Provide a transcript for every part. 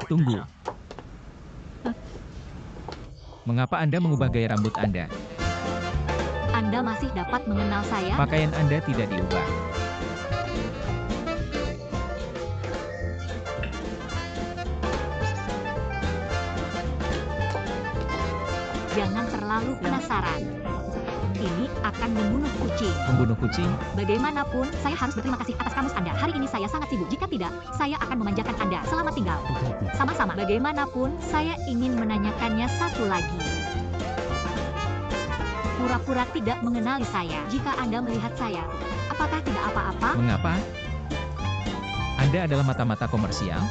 Tunggu. Mengapa Anda mengubah gaya rambut Anda? Anda masih dapat mengenal saya? Pakaian Anda tidak diubah. Jangan terlalu penasaran. Ini akan membunuh kucing. Membunuh kucing? Bagaimanapun, saya harus berterima kasih atas kamus Anda. Hari ini saya sangat sibuk. Jika tidak, saya akan memanjakan Anda. Selamat tinggal. Sama-sama. Bagaimanapun, saya ingin menanyakannya satu lagi. Pura-pura tidak mengenali saya. Jika Anda melihat saya, apakah tidak apa-apa? Mengapa? Anda adalah mata-mata komersial?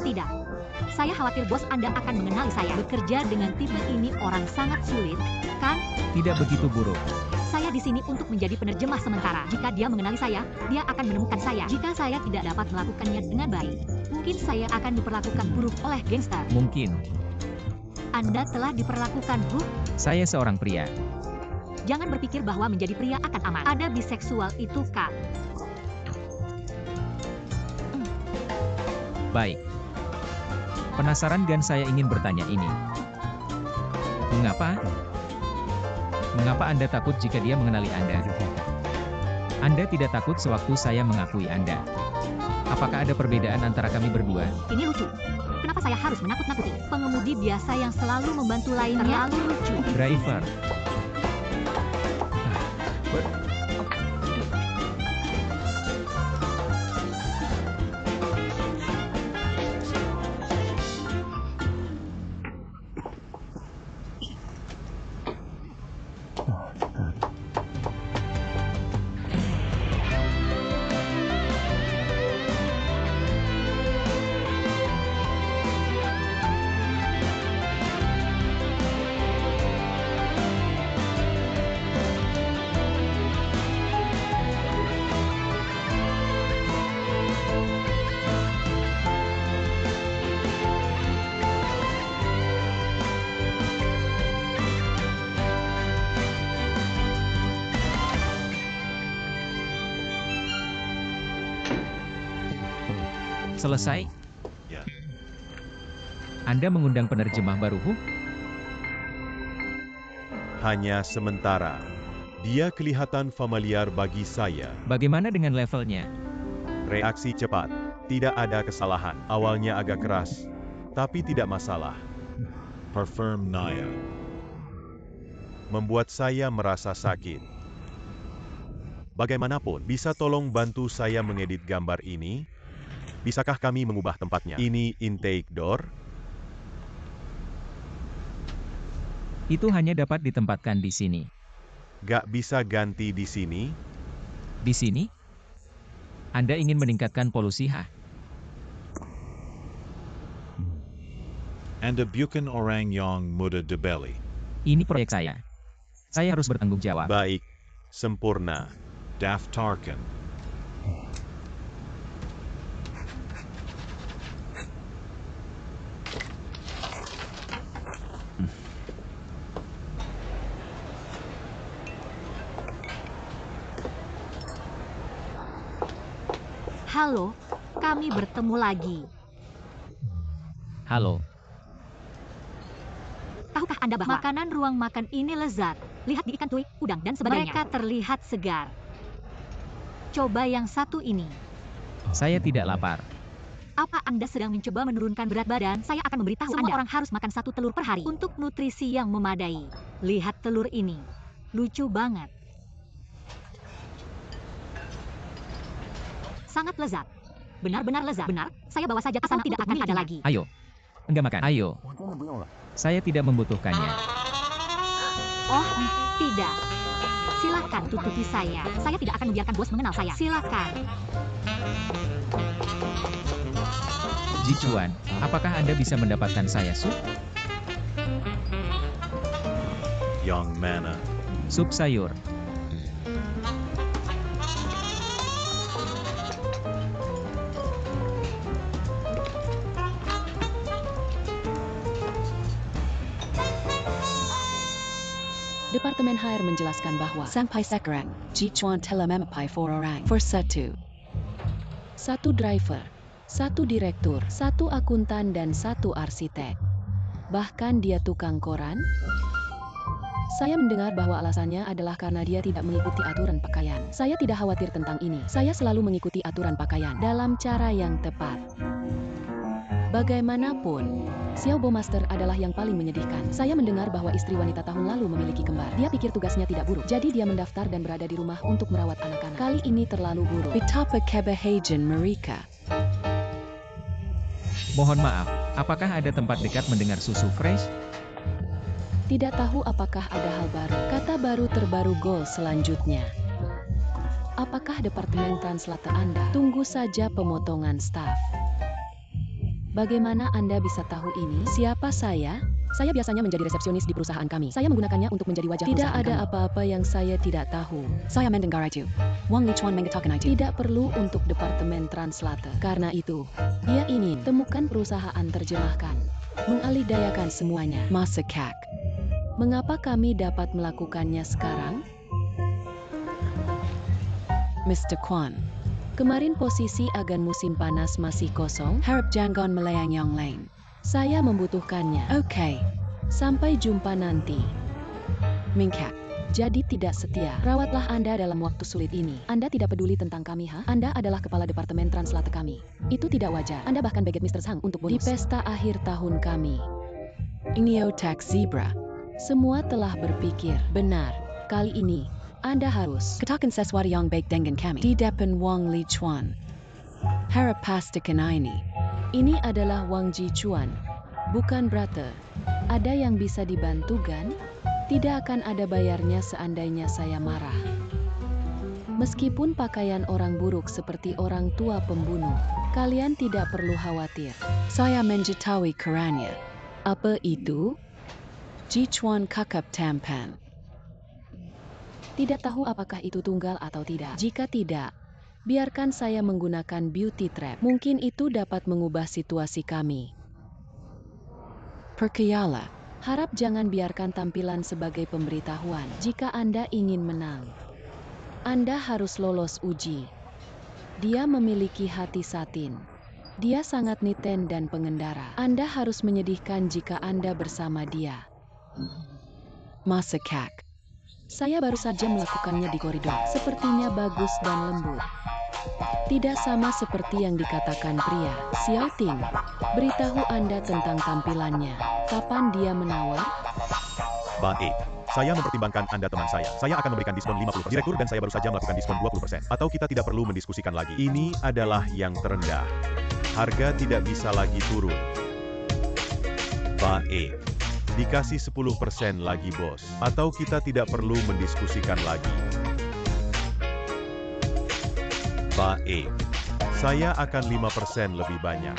Tidak. Saya khawatir bos Anda akan mengenali saya. Bekerja dengan tim ini orang sangat sulit, kan? Tidak begitu buruk. Saya di sini untuk menjadi penerjemah sementara. Jika dia mengenali saya, dia akan menemukan saya. Jika saya tidak dapat melakukannya dengan baik, mungkin saya akan diperlakukan buruk oleh gangster. Mungkin. Anda telah diperlakukan buruk? Saya seorang pria. Jangan berpikir bahwa menjadi pria akan aman. Ada biseksual itu, Kak. Baik. Penasaran dan saya ingin bertanya ini. Mengapa? Mengapa Anda takut jika dia mengenali Anda? Anda tidak takut sewaktu saya mengakui Anda. Apakah ada perbedaan antara kami berdua? Ini lucu. Kenapa saya harus menakut-nakuti? Pengemudi biasa yang selalu membantu lainnya terlalu lucu. Driver. Selesai? Ya. Anda mengundang penerjemah baru? Hanya sementara. Dia kelihatan familiar bagi saya. Bagaimana dengan levelnya? Reaksi cepat. Tidak ada kesalahan. Awalnya agak keras, tapi tidak masalah. Parfum Naya. Membuat saya merasa sakit. Bagaimanapun, bisa tolong bantu saya mengedit gambar ini? Bisakah kami mengubah tempatnya? Ini intake door? Itu hanya dapat ditempatkan di sini. Gak bisa ganti di sini? Di sini? Anda ingin meningkatkan polusi, Anda bukan orang yang mudah dibeli. Ini proyek saya. Saya harus bertanggung jawab. Baik, sempurna. Daftarkan. Halo, kami bertemu lagi. Halo. Tahukah Anda bahwa makanan ruang makan ini lezat? Lihat di ikan tui, udang, dan sebagainya. Mereka terlihat segar. Coba yang satu ini. Saya tidak lapar. Apa Anda sedang mencoba menurunkan berat badan? Saya akan memberitahu Anda. Semua orang harus makan 1 telur per hari untuk nutrisi yang memadai. Lihat telur ini. Lucu banget. Sangat lezat. Benar-benar lezat. Benar, saya bawa saja ke sana, tidak akan ada lagi. Ayo. Enggak makan. Ayo. Saya tidak membutuhkannya. Oh, tidak. Silakan tutupi saya. Saya tidak akan membiarkan bos mengenal saya. Silakan. Jichuan, apakah Anda bisa mendapatkan saya sup? Yang mana? Sup sayur. Departemen HR menjelaskan bahwa sampai sekarang, Jichuan telah memakai 4 orang for satu driver. 1 direktur, 1 akuntan dan 1 arsitek. Bahkan dia tukang koran. Saya mendengar bahwa alasannya adalah karena dia tidak mengikuti aturan pakaian. Saya tidak khawatir tentang ini. Saya selalu mengikuti aturan pakaian dalam cara yang tepat. Bagaimanapun, Xiao Master adalah yang paling menyedihkan. Saya mendengar bahwa istri wanita tahun lalu memiliki kembar. Dia pikir tugasnya tidak buruk, jadi dia mendaftar dan berada di rumah untuk merawat anak-anak. Kali ini terlalu buruk. Betapa kebahagiaan mereka. Mohon maaf, apakah ada tempat dekat mendengar susu fresh? Tidak tahu apakah ada hal baru. Kata baru terbaru goal selanjutnya. Apakah Departemen Translator Anda? Tunggu saja pemotongan staf. Bagaimana Anda bisa tahu ini? Siapa saya? Saya biasanya menjadi resepsionis di perusahaan kami. Saya menggunakannya untuk menjadi wajah perusahaan kami. Tidak ada apa-apa yang saya tidak tahu. Saya mendengaraju. Wang Lichuan mengatakan aja. Tidak perlu untuk Departemen Translator. Karena itu, dia ingin temukan perusahaan terjemahkan. Mengalihdayakan semuanya. Masekak. Mengapa kami dapat melakukannya sekarang? Mr. Kwan. Kemarin posisi agan musim panas masih kosong. Harap jangan melayang yang lain. Saya membutuhkannya. Oke. Sampai jumpa nanti. Mingkak. Jadi tidak setia. Rawatlah Anda dalam waktu sulit ini. Anda tidak peduli tentang kami, ha? Anda adalah kepala Departemen Translator kami. Itu tidak wajar. Anda bahkan beget Mr. Zhang untuk bonus. Di pesta akhir tahun kami. Ini otak zebra. Semua telah berpikir. Benar. Kali ini, Anda harus katakan sesuatu yang baik dengan kami. Di depan Wang Lichuan. Harap pastikan ini. Ini adalah Wang Jichuan. Bukan brother. Ada yang bisa dibantu kan? Tidak akan ada bayarnya seandainya saya marah. Meskipun pakaian orang buruk seperti orang tua pembunuh, kalian tidak perlu khawatir. Saya mengetahui kerannya. Apa itu? Jichuan kakap tampan. Tidak tahu apakah itu tunggal atau tidak. Jika tidak, biarkan saya menggunakan beauty trap. Mungkin itu dapat mengubah situasi kami. Percayalah, harap jangan biarkan tampilan sebagai pemberitahuan. Jika Anda ingin menang, Anda harus lolos uji. Dia memiliki hati satin. Dia sangat niten dan pengendara. Anda harus menyedihkan jika Anda bersama dia. Masekak. Saya baru saja melakukannya di koridor. Sepertinya bagus dan lembut. Tidak sama seperti yang dikatakan pria. Xiao Ting, beritahu Anda tentang tampilannya. Kapan dia menawar? Baik. Saya mempertimbangkan Anda teman saya. Saya akan memberikan diskon 50%. Direktur dan saya baru saja melakukan diskon 20%. Atau kita tidak perlu mendiskusikan lagi. Ini adalah yang terendah. Harga tidak bisa lagi turun. Baik. Dikasih 10% lagi bos. Atau kita tidak perlu mendiskusikan lagi. Baik. Saya akan 5% lebih banyak.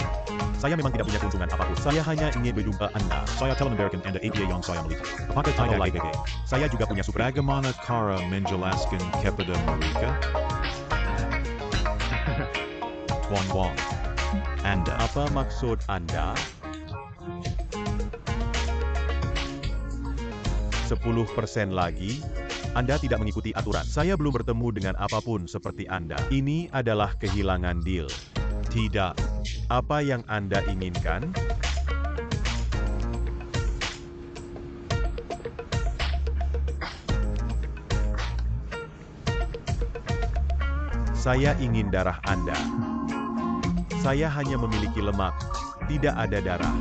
Saya memang tidak punya keuntungan apapun. Saya hanya ingin berjumpa Anda. Saya telah memberikan Anda idea yang saya melihat. Apakah Atau tidak lain. IDG? Saya juga punya super. Bagaimana cara menjelaskan kepada mereka? Wang. Anda. Apa maksud Anda? 10% lagi? Anda tidak mengikuti aturan. Saya belum bertemu dengan apapun seperti Anda. Ini adalah kehilangan deal. Tidak. Apa yang Anda inginkan? Saya ingin darah Anda. Saya hanya memiliki lemak, tidak ada darah.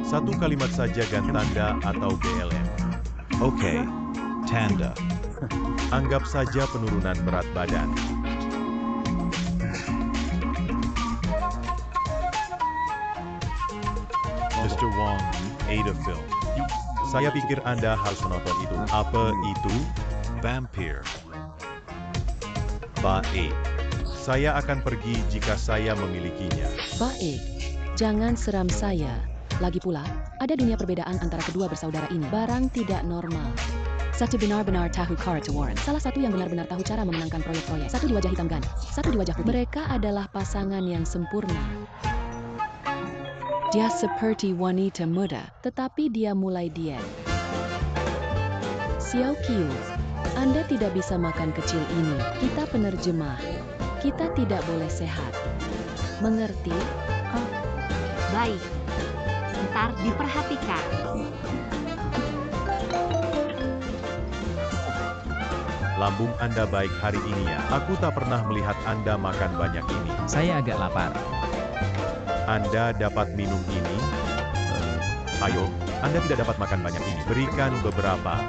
Satu kalimat saja ganti tanda atau BLM. Oke. Tanda. Anggap saja penurunan berat badan. Mr. Wang, Ada film. Saya pikir Anda harus menonton itu. Apa itu? Vampire. Baik. Saya akan pergi jika saya memilikinya. Baik. Jangan seram saya. Lagi pula, ada dunia perbedaan antara kedua bersaudara ini. Barang tidak normal. Satu benar-benar tahu karakter Warren. Salah satu yang benar-benar tahu cara memenangkan proyek-proyek. Satu di wajah hitam gan, satu di wajah putih. Mereka adalah pasangan yang sempurna. Dia seperti wanita muda, tetapi dia mulai diet. Xiao Qiu, Anda tidak bisa makan kecil ini. Kita penerjemah. Kita tidak boleh sehat. Mengerti? Baik. Ntar diperhatikan. Lambung Anda baik hari ini ya. Aku tak pernah melihat Anda makan banyak ini. Saya agak lapar. Anda dapat minum ini. Ayo, Anda tidak dapat makan banyak ini. Berikan beberapa.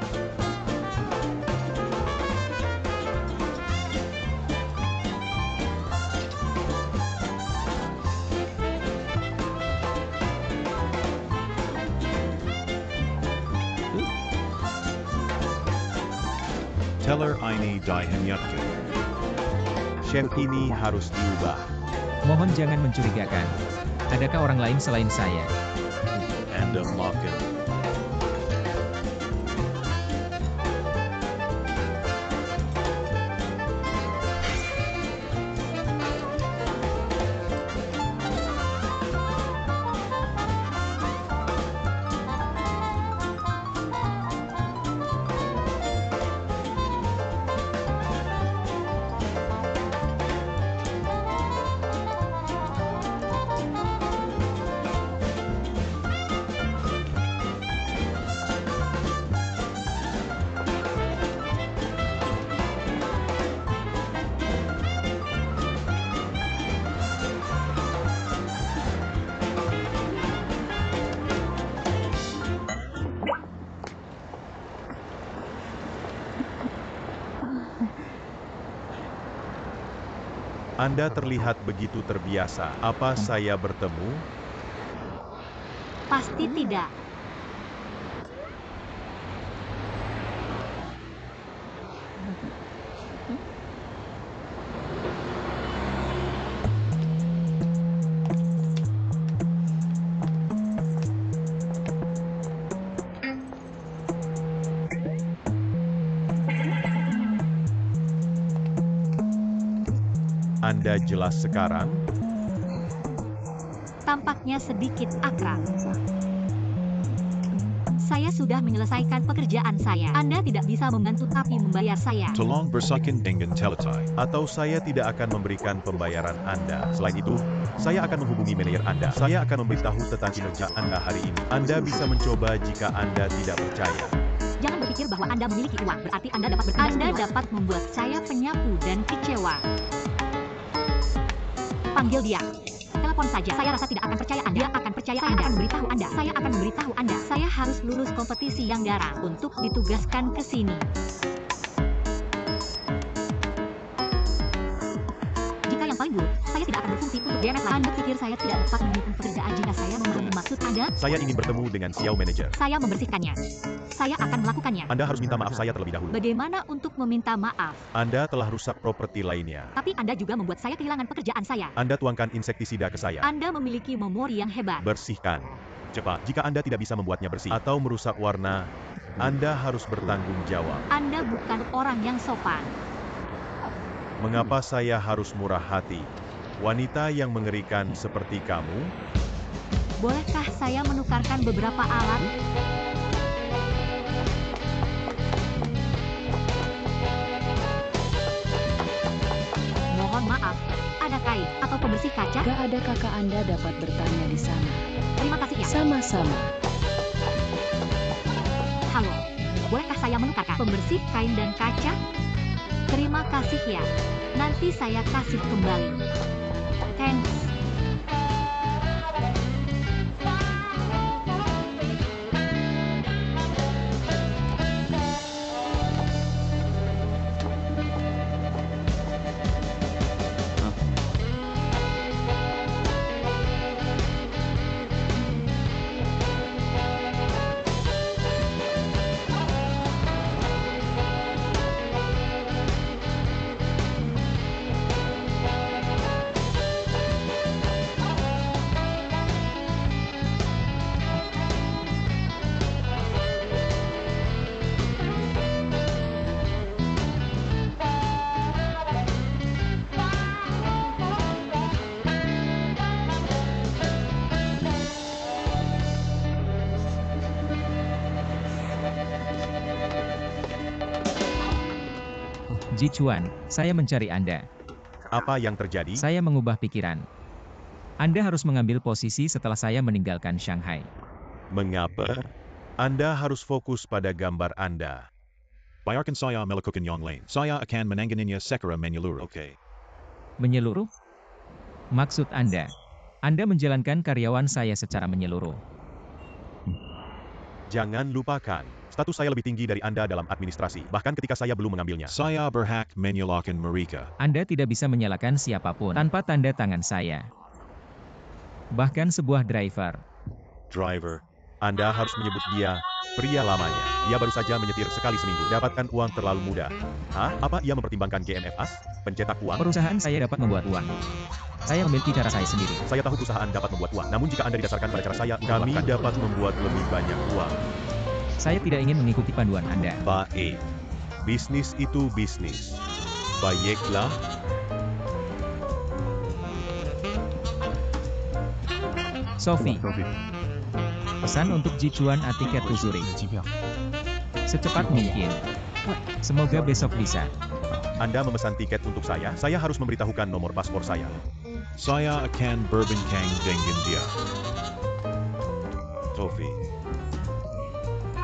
Teller ini dihanyutkan. Chef ini harus diubah. Mohon jangan mencurigakan. Adakah orang lain selain saya? Anda makan. Anda terlihat begitu terbiasa. Apa saya bertemu? Pasti tidak. Anda jelas sekarang? Tampaknya sedikit akrab. Saya sudah menyelesaikan pekerjaan saya. Anda tidak bisa membantu tapi membayar saya. Tolong bersihkan dengan teletai. Atau saya tidak akan memberikan pembayaran Anda. Selain itu, saya akan menghubungi manajer Anda. Saya akan memberitahu tentang kinerja Anda hari ini. Anda bisa mencoba jika Anda tidak percaya. Jangan berpikir bahwa Anda memiliki uang, berarti Anda dapat bertindak. Anda dapat membuat saya penyapu dan kecewa. Panggil dia. Telepon saja. Saya rasa tidak akan percaya Anda. Dia akan percaya Anda. Akan memberitahu Anda. Saya akan memberitahu Anda. Saya harus lulus kompetisi yang garang untuk ditugaskan ke sini. Jika yang paling buruk, saya tidak akan berfungsi untuk DNS lagi. Anda pikir saya tidak dapat mendukung pekerjaan jika saya memahami maksud Anda? Saya ingin bertemu dengan Xiao Manager. Saya membersihkannya. Saya akan melakukannya. Anda harus minta maaf saya terlebih dahulu. Bagaimana untuk meminta maaf? Anda telah rusak properti lainnya. Tapi Anda juga membuat saya kehilangan pekerjaan saya. Anda tuangkan insektisida ke saya. Anda memiliki memori yang hebat. Bersihkan. Cepat. Jika Anda tidak bisa membuatnya bersih atau merusak warna, Anda harus bertanggung jawab. Anda bukan orang yang sopan. Mengapa saya harus murah hati? Wanita yang mengerikan seperti kamu? Bolehkah saya menukarkan beberapa alat? Mohon maaf, ada kain atau pembersih kaca? Gak ada, kakak Anda dapat bertanya di sana. Terima kasih ya. Sama-sama. Halo, bolehkah saya menukarkan pembersih kain dan kaca? Terima kasih ya. Nanti saya kasih kembali. Thanks. Ji Chuan, saya mencari Anda. Apa yang terjadi? Saya mengubah pikiran. Anda harus mengambil posisi setelah saya meninggalkan Shanghai. Mengapa? Anda harus fokus pada gambar Anda. Bayarkan saya melakukan yang lain. Saya akan menanganinya secara menyeluruh. Oke. Menyeluruh? Maksud Anda menjalankan karyawan saya secara menyeluruh. Jangan lupakan, status saya lebih tinggi dari Anda dalam administrasi, bahkan ketika saya belum mengambilnya. Saya berhak menyalahkan mereka. Anda tidak bisa menyalahkan siapapun tanpa tanda tangan saya. Bahkan sebuah driver. Driver, Anda harus menyebut dia pria lamanya. Dia baru saja menyetir sekali seminggu. Dapatkan uang terlalu mudah. Hah? Apa ia mempertimbangkan GMFAS? Pencetak uang? Perusahaan saya dapat membuat uang. Saya memiliki cara saya sendiri. Saya tahu perusahaan dapat membuat uang. Namun jika Anda didasarkan pada cara saya, kami dapat membuat lebih banyak uang. Saya tidak ingin mengikuti panduan Anda. Baik. Bisnis itu bisnis. Baiklah. Sophie, pesan untuk Jichuan A tiket to Zurich. Secepat mungkin. Semoga besok bisa. Anda memesan tiket untuk saya harus memberitahukan nomor paspor saya. Saya akan berbincang dengan dia. Sophie.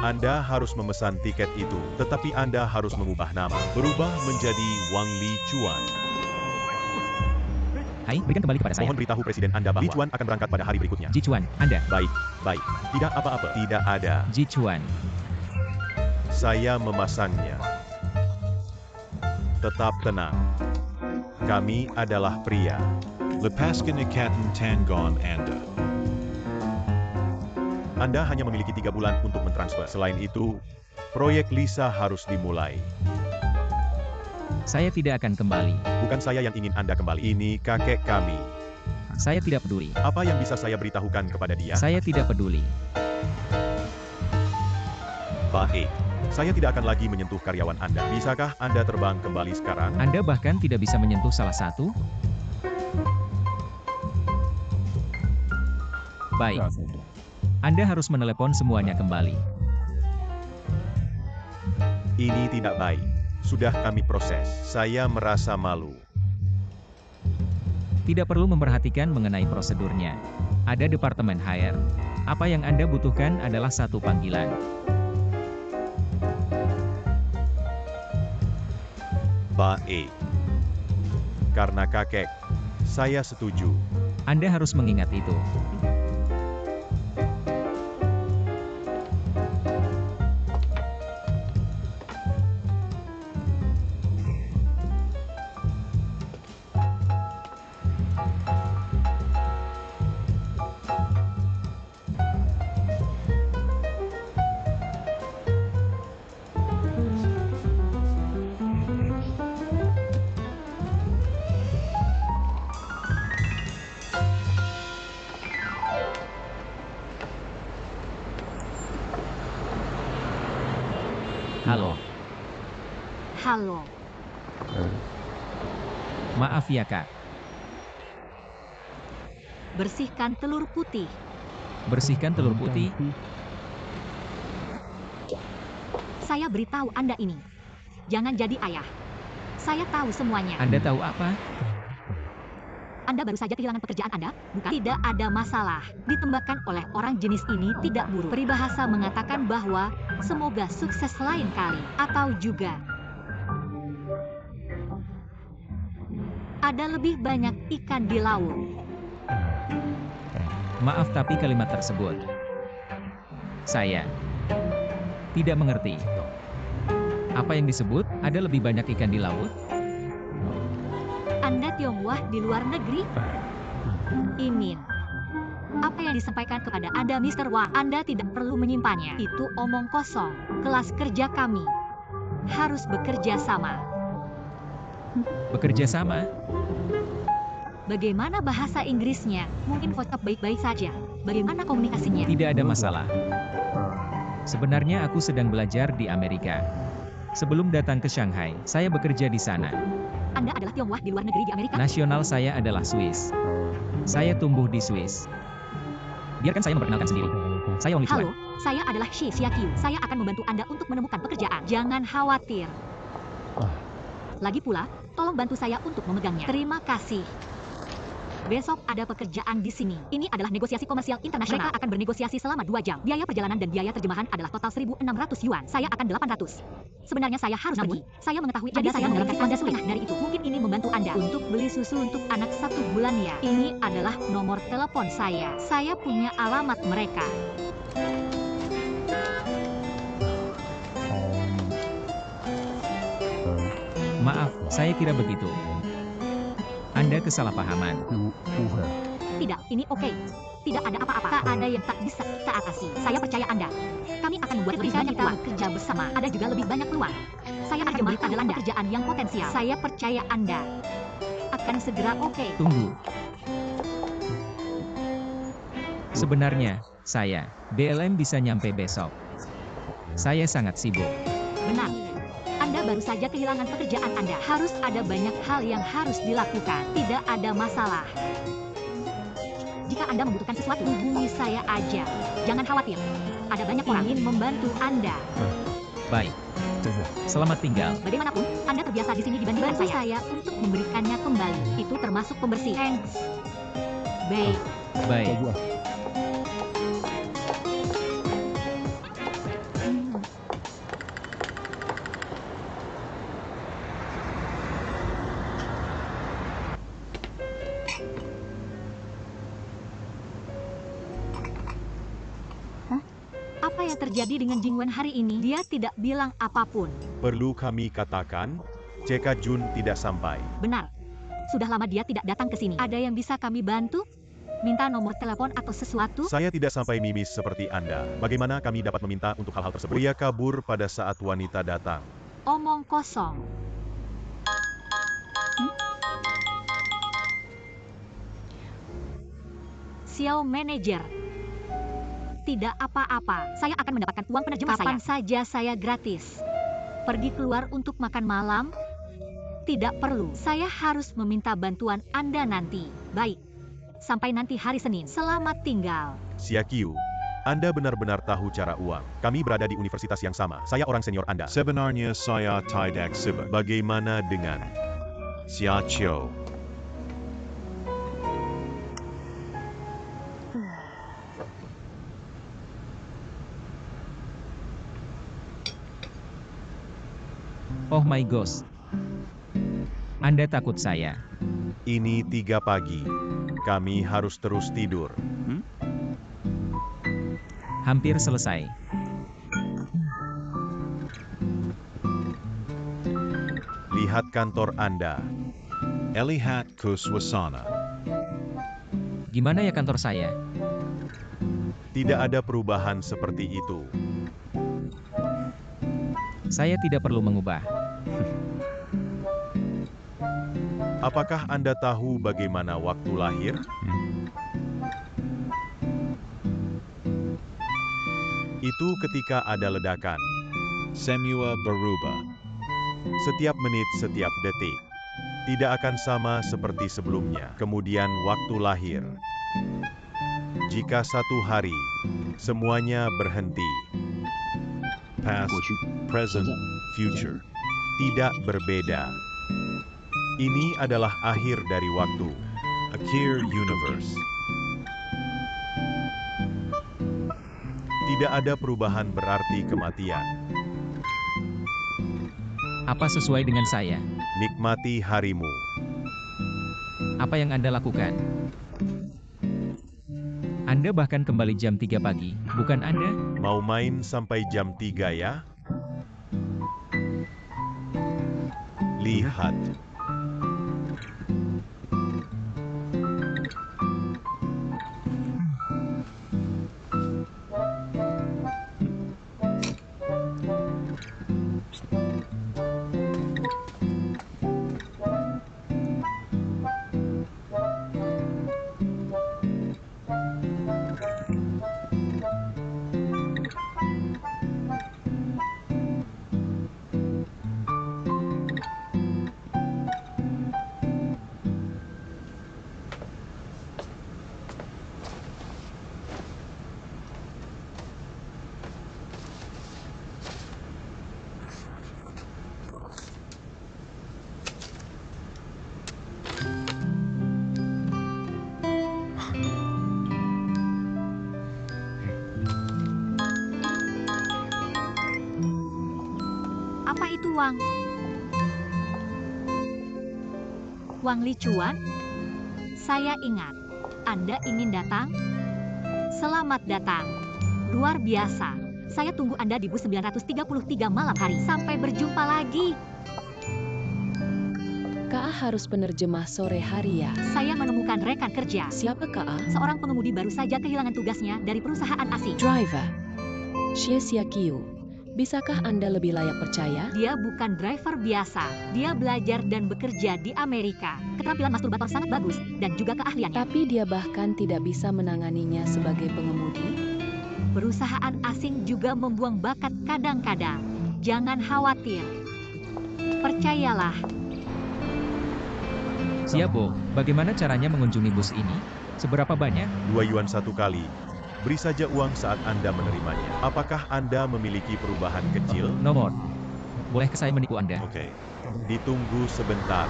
Anda harus memesan tiket itu, tetapi Anda harus mengubah nama. Berubah menjadi Wang Li Chuan. Hai, berikan kembali kepada saya. Mohon beritahu Presiden Anda bahwa Li Chuan akan berangkat pada hari berikutnya. Jichuan, Anda. Baik, baik. Tidak apa-apa. Tidak ada. Jichuan. Saya memasangnya. Tetap tenang. Kami adalah pria. Lepaskan ikatan tanggon Anda. Anda hanya memiliki 3 bulan untuk mentransfer. Selain itu, proyek Lisa harus dimulai. Saya tidak akan kembali. Bukan saya yang ingin Anda kembali. Ini kakek kami. Saya tidak peduli. Apa yang bisa saya beritahukan kepada dia? Saya tidak peduli. Baik. Saya tidak akan lagi menyentuh karyawan Anda. Bisakah Anda terbang kembali sekarang? Anda bahkan tidak bisa menyentuh salah satu? Baik. Anda harus menelepon semuanya kembali. Ini tidak baik. Sudah kami proses. Saya merasa malu. Tidak perlu memperhatikan mengenai prosedurnya. Ada departemen HR. Apa yang Anda butuhkan adalah satu panggilan. Baik. Karena kakek, saya setuju. Anda harus mengingat itu. Halo. Halo. Maaf ya, Kak. Bersihkan telur putih. Bersihkan telur putih. Saya beritahu Anda ini. Jangan jadi ayah. Saya tahu semuanya. Anda tahu apa? Anda baru saja kehilangan pekerjaan Anda, bukan? Tidak ada masalah. Ditembakkan oleh orang jenis ini tidak buruk. Peribahasa mengatakan bahwa semoga sukses lain kali. Atau juga ada lebih banyak ikan di laut. Maaf tapi kalimat tersebut saya tidak mengerti. Apa yang disebut ada lebih banyak ikan di laut? Anda Tionghoa di luar negeri? Imin. Apa yang disampaikan kepada Anda, Mr. Wang? Anda tidak perlu menyimpannya. Itu omong kosong. Kelas kerja kami harus bekerja sama. Bekerja sama? Bagaimana bahasa Inggrisnya? Mungkin vocab baik-baik saja. Bagaimana komunikasinya? Tidak ada masalah. Sebenarnya aku sedang belajar di Amerika. Sebelum datang ke Shanghai, saya bekerja di sana. Anda adalah Tionghoa di luar negeri di Amerika? Nasional saya adalah Swiss. Saya tumbuh di Swiss. Biarkan saya memperkenalkan sendiri. Saya Wang Li Chuan. Halo, saya adalah Shi Xiaqiu. Saya akan membantu Anda untuk menemukan pekerjaan. Jangan khawatir. Lagi pula, tolong bantu saya untuk memegangnya. Terima kasih. Besok ada pekerjaan di sini. Ini adalah negosiasi komersial internasional. Mereka akan bernegosiasi selama 2 jam. Biaya perjalanan dan biaya terjemahan adalah total 1.600 yuan. Saya akan 800. Sebenarnya saya harus pergi. Saya mengetahui jadi saya mendapatkan Anda setengah dari itu. Mungkin ini membantu Anda untuk beli susu untuk anak 1 bulan ya. Ini adalah nomor telepon saya. Saya punya alamat mereka. Maaf, saya kira begitu. Anda kesalahpahaman. Tidak, ini oke. Tidak ada apa-apa. Tak ada yang tak bisa kita atasi. Saya percaya Anda. Kami akan membuat lebih banyak peluang kerja bersama. Ada juga lebih banyak peluang. Saya akan memberitahu Anda pekerjaan yang potensial. Saya percaya Anda akan segera oke. Tunggu. Sebenarnya, saya, BLM bisa nyampe besok. Saya sangat sibuk. Benar. Anda baru saja kehilangan pekerjaan Anda. Harus ada banyak hal yang harus dilakukan. Tidak ada masalah. Jika Anda membutuhkan sesuatu, hubungi saya aja. Jangan khawatir. Ada banyak orang ingin membantu Anda. Baik. Selamat tinggal. Bagaimanapun, Anda terbiasa di sini dibandingkan saya untuk memberikannya kembali. Itu termasuk pembersih. Thanks. Baik. Baik. Apa yang terjadi dengan Jingwen hari ini? Dia tidak bilang apapun. Perlu kami katakan, CK Jun tidak sampai. Benar. Sudah lama dia tidak datang ke sini. Ada yang bisa kami bantu? Minta nomor telepon atau sesuatu? Saya tidak sampai mimis seperti Anda. Bagaimana kami dapat meminta untuk hal-hal tersebut? Pria kabur pada saat wanita datang. Omong kosong. Xiao manajer. Tidak apa-apa. Saya akan mendapatkan uang penerjemah saya. Kapan saja saya gratis. Pergi keluar untuk makan malam? Tidak perlu. Saya harus meminta bantuan Anda nanti. Baik. Sampai nanti hari Senin. Selamat tinggal. Xiaqiu, Anda benar-benar tahu cara uang. Kami berada di universitas yang sama. Saya orang senior Anda. Sebenarnya saya tidak sibuk. Bagaimana dengan Xia Qiu. Oh my gosh. Anda takut saya. Ini 3 pagi. Kami harus terus tidur. Hampir selesai. Lihat kantor Anda. Elihat ke suasana. Gimana ya kantor saya? Tidak ada perubahan seperti itu. Saya tidak perlu mengubah. Apakah Anda tahu bagaimana waktu lahir? Itu ketika ada ledakan. Semua berubah. Setiap menit, setiap detik. Tidak akan sama seperti sebelumnya. Kemudian waktu lahir. Jika satu hari, semuanya berhenti. Past, present, future. Tidak berbeda. Ini adalah akhir dari waktu. Akhir universe. Tidak ada perubahan berarti kematian. Apa sesuai dengan saya? Nikmati harimu. Apa yang Anda lakukan? Anda bahkan kembali jam 3 pagi, bukan Anda? Mau main sampai jam 3 ya? Lihat. Wang. Wang Licuan? Saya ingat. Anda ingin datang? Selamat datang. Luar biasa. Saya tunggu Anda di bus 933 malam hari. Sampai berjumpa lagi. Kak harus penerjemah sore hari ya. Saya menemukan rekan kerja. Siapa Kak? Seorang pengemudi baru saja kehilangan tugasnya dari perusahaan asing. Driver. Xie Qiu. Bisakah Anda lebih layak percaya? Dia bukan driver biasa. Dia belajar dan bekerja di Amerika. Keterampilan masturbator sangat bagus dan juga keahliannya. Tapi dia bahkan tidak bisa menanganinya sebagai pengemudi. Perusahaan asing juga membuang bakat kadang-kadang. Jangan khawatir. Percayalah. Siap, Bo. Bagaimana caranya mengunjungi bus ini? Seberapa banyak? 2 yuan satu kali. Beri saja uang saat Anda menerimanya. Apakah Anda memiliki perubahan kecil? Nomor. Bolehkah saya menipu Anda? Oke. Ditunggu sebentar.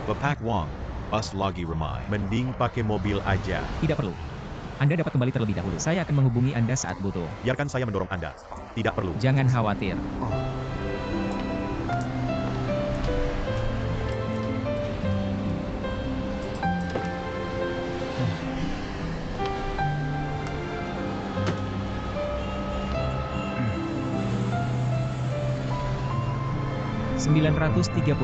Bapak Wong, bus lagi ramai. Mending pakai mobil aja. Tidak perlu. Anda dapat kembali terlebih dahulu. Saya akan menghubungi Anda saat butuh. Biarkan saya mendorong Anda. Tidak perlu. Jangan khawatir. ...933.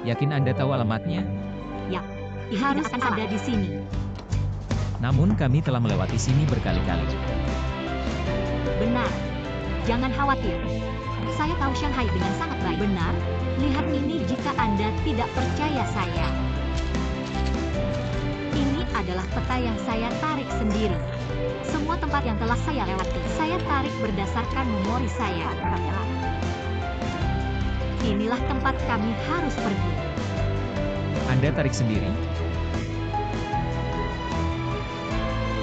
Yakin Anda tahu alamatnya? Harus ada di sini. Namun kami telah melewati sini berkali-kali. Benar. Jangan khawatir. Saya tahu Shanghai dengan sangat baik. Benar. Lihat ini jika Anda tidak percaya saya. Ini adalah peta yang saya tarik sendiri. Semua tempat yang telah saya lewati, saya tarik berdasarkan memori saya. Inilah tempat kami harus pergi. Anda tarik sendiri?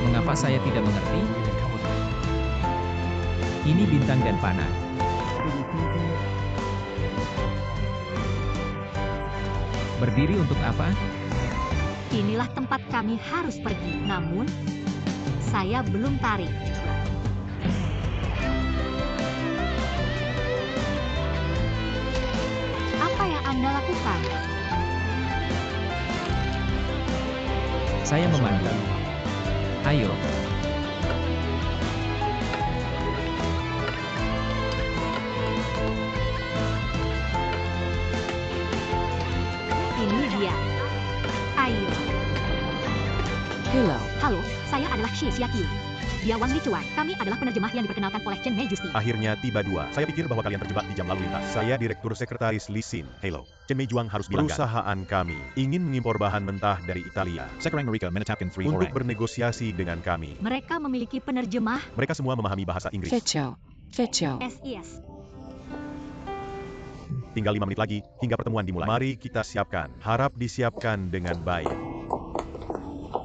Mengapa saya tidak mengerti? Ini bintang dan panah. Berdiri untuk apa? Inilah tempat kami harus pergi. Namun, saya belum tarik. Apa yang Anda lakukan? Saya memandu. Ayo. Ini dia. Ayo. Hello. Halo, saya adalah Xie Qiu. Dia Wang Licuan. Kami adalah penerjemah yang diperkenalkan oleh Chen Mei Justi. Akhirnya tiba 2. Saya pikir bahwa kalian terjebak di jam lalu lintas. Saya Direktur Sekretaris Li Xin. Hello. Chen Mei Juang harus bilang. Perusahaan kami ingin mengimpor bahan mentah dari Italia. Sekarang mereka menetapkan 3 Untuk orang. bernegosiasi dengan kami. Mereka memiliki penerjemah Mereka semua memahami bahasa Inggris. Fecho. SIS. Tinggal 5 menit lagi, hingga pertemuan dimulai. Mari kita siapkan. Harap disiapkan dengan baik.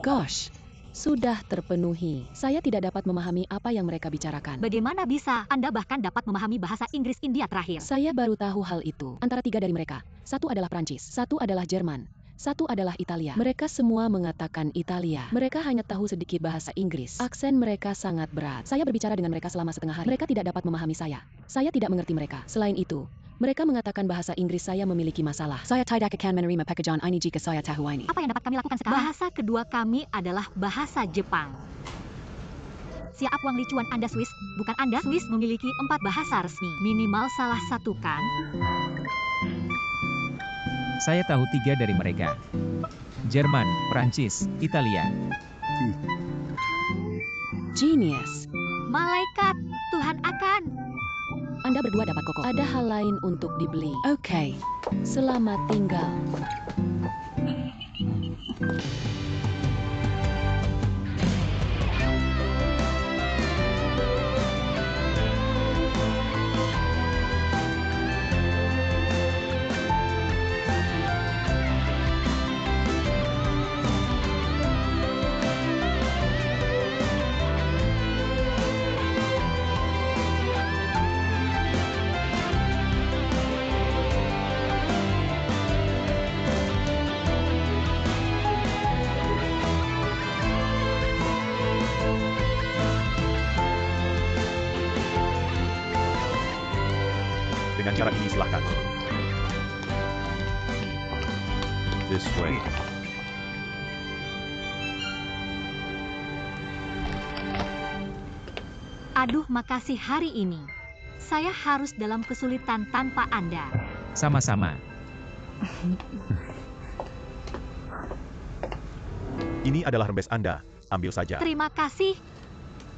Gosh. Sudah terpenuhi. Saya tidak dapat memahami apa yang mereka bicarakan. Bagaimana bisa? Anda bahkan dapat memahami bahasa Inggris India terakhir. Saya baru tahu hal itu. Antara 3 dari mereka. 1 adalah Prancis, 1 adalah Jerman, 1 adalah Italia. Mereka semua mengatakan Italia. Mereka hanya tahu sedikit bahasa Inggris. Aksen mereka sangat berat. Saya berbicara dengan mereka selama setengah hari. Mereka tidak dapat memahami saya. Saya tidak mengerti mereka. Selain itu, mereka mengatakan bahasa Inggris saya memiliki masalah. Saya tidak akan menerima pekerjaan ini jika saya tahu ini. Apa yang dapat kami lakukan sekarang? Bahasa kedua kami adalah bahasa Jepang. Siap Wang Licuan, Anda Swiss? Bukan Anda? Swiss memiliki 4 bahasa resmi. Minimal salah satu kan? Saya tahu 3 dari mereka. Jerman, Prancis, Italia. Genius. Malaikat, Tuhan akan. Anda berdua dapat koko. Ada hal lain untuk dibeli. Oke. Selamat tinggal. dengan cara ini silahkan. This way. Aduh, makasih hari ini. Saya harus dalam kesulitan tanpa Anda. Sama-sama. Ini adalah rembes Anda. Ambil saja. Terima kasih.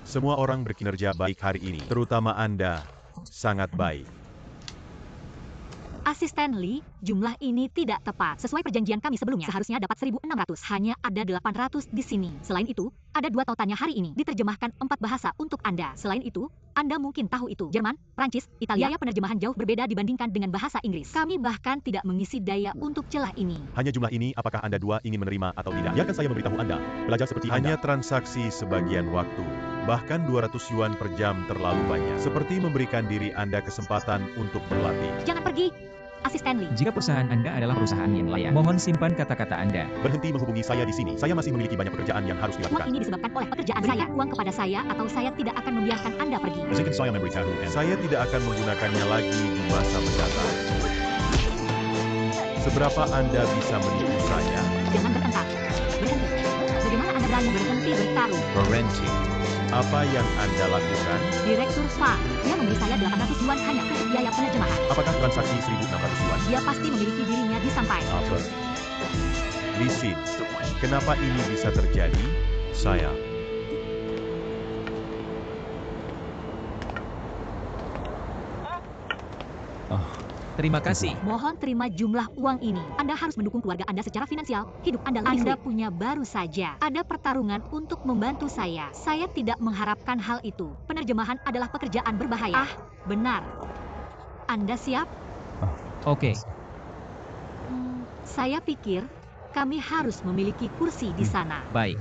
Semua orang berkinerja baik hari ini, terutama Anda. Sangat baik. Asisten Lee, jumlah ini tidak tepat. Sesuai perjanjian kami sebelumnya, seharusnya dapat 1.600. Hanya ada 800 di sini. Selain itu, ada 2 tautannya hari ini. Diterjemahkan 4 bahasa untuk Anda. Selain itu, Anda mungkin tahu itu. Jerman, Prancis, Italia. Biaya penerjemahan jauh berbeda dibandingkan dengan bahasa Inggris. Kami bahkan tidak mengisi daya untuk celah ini. Hanya jumlah ini, apakah Anda dua ingin menerima atau tidak? Biarkan saya memberitahu Anda. Belajar seperti hanya transaksi sebagian waktu. Bahkan 200 yuan per jam terlalu banyak. Seperti memberikan diri Anda kesempatan untuk berlatih. Jangan pergi, Asisten Lee. Jika perusahaan Anda adalah perusahaan yang layak, mohon simpan kata-kata Anda. Berhenti menghubungi saya di sini. Saya masih memiliki banyak pekerjaan yang harus Uang dilakukan. ini disebabkan oleh pekerjaan saya. Uang kepada saya atau saya tidak akan membiarkan Anda pergi. Bisikin saya memberitahu Anda. Saya tidak akan menggunakannya lagi di masa mendatang. Seberapa Anda bisa menipu saya? Jangan bertengkar. Berhenti. Bagaimana Anda berani berhenti bertarung? Berhenti. Apa yang Anda lakukan? Direktur Fa, dia memberi saya 800 yuan hanya untuk biaya penerjemahan. Apakah transaksi 1.600 yuan? Dia pasti memiliki dirinya di sampai. Apa? Lisin, kenapa ini bisa terjadi? Saya. Terima kasih. Mohon terima jumlah uang ini. Anda harus mendukung keluarga Anda secara finansial. Hidup Anda lebih Anda punya baru saja. Ada pertarungan untuk membantu saya. Saya tidak mengharapkan hal itu. Penerjemahan adalah pekerjaan berbahaya. Ah, benar. Anda siap? Oke. Saya pikir kami harus memiliki kursi di sana. Baik.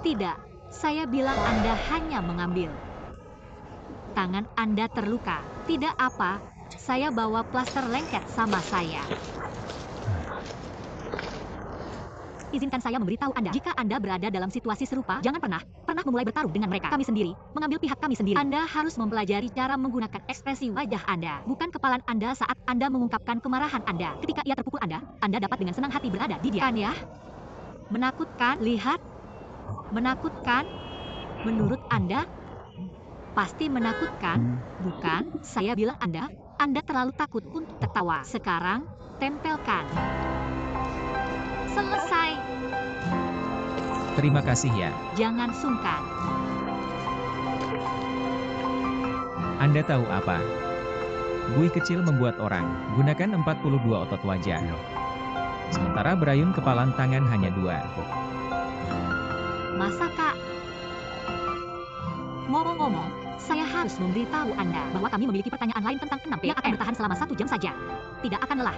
Tidak, saya bilang Anda hanya mengambil. Tangan Anda terluka. Tidak apa, saya bawa plaster lengket sama saya. Izinkan saya memberitahu Anda, jika Anda berada dalam situasi serupa, jangan pernah memulai bertarung dengan mereka. Kami sendiri, mengambil pihak kami sendiri. Anda harus mempelajari cara menggunakan ekspresi wajah Anda, bukan kepalan Anda saat Anda mengungkapkan kemarahan Anda. Ketika ia terpukul Anda dapat dengan senang hati berada di dia. Kan ya? Menakutkan, lihat. Menakutkan? Menurut Anda? Pasti menakutkan, bukan? Saya bilang Anda terlalu takut untuk tertawa. Sekarang, tempelkan. Selesai. Terima kasih ya. Jangan sungkan. Anda tahu apa? Buih kecil membuat orang. Gunakan 42 otot wajah. Sementara berayun kepalan tangan hanya 2. Masa Kak? Ngomong-ngomong, saya harus memberitahu Anda bahwa kami memiliki pertanyaan lain tentang 6P yang akan bertahan selama 1 jam saja. Tidak akan lelah.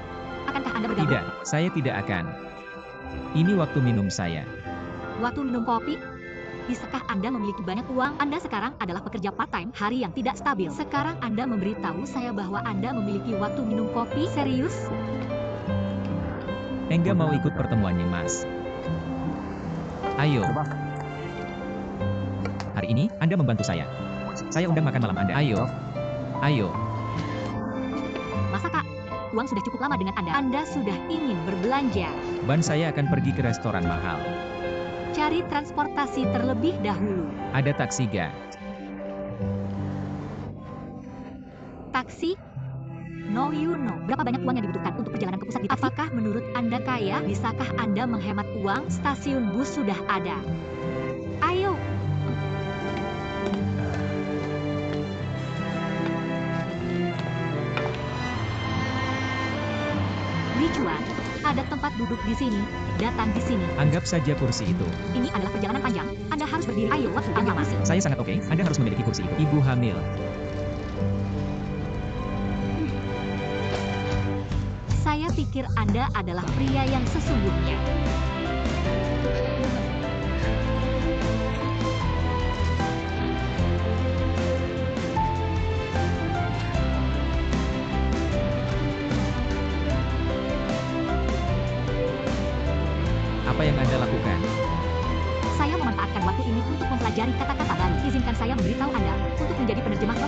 Akankah Anda bergabung? Tidak, saya tidak akan. Ini waktu minum saya. Waktu minum kopi? Bisakah Anda memiliki banyak uang? Anda sekarang adalah pekerja part-time, hari yang tidak stabil. Sekarang Anda memberitahu saya bahwa Anda memiliki waktu minum kopi? Serius? Enggak mau ikut pertemuannya, Mas. Ayo. Hari ini, Anda membantu saya. Saya undang makan malam Anda. Ayo. Ayo. Masa Kak? Uang sudah cukup lama dengan Anda. Anda sudah ingin berbelanja. Ban saya akan pergi ke restoran mahal. Cari transportasi terlebih dahulu. Ada taksi ga? Taksi? No you know. Berapa banyak uang yang dibutuhkan untuk perjalanan ke pusat di taksi? Apakah menurut Anda kaya? Bisakah Anda menghemat uang? Stasiun bus sudah ada. Ayo. Licuan, ada tempat duduk di sini. Datang di sini. Anggap saja kursi itu. Ini adalah perjalanan panjang. Anda harus berdiri. Ayo, waktu Anda masih. Saya sangat oke. Anda harus memiliki kursi itu. Ibu hamil. Saya pikir Anda adalah pria yang sesungguhnya.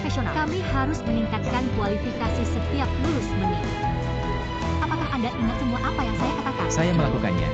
profesional. Kami harus meningkatkan kualifikasi setiap lulus menit. Apakah Anda ingat semua apa yang saya katakan? Saya melakukannya.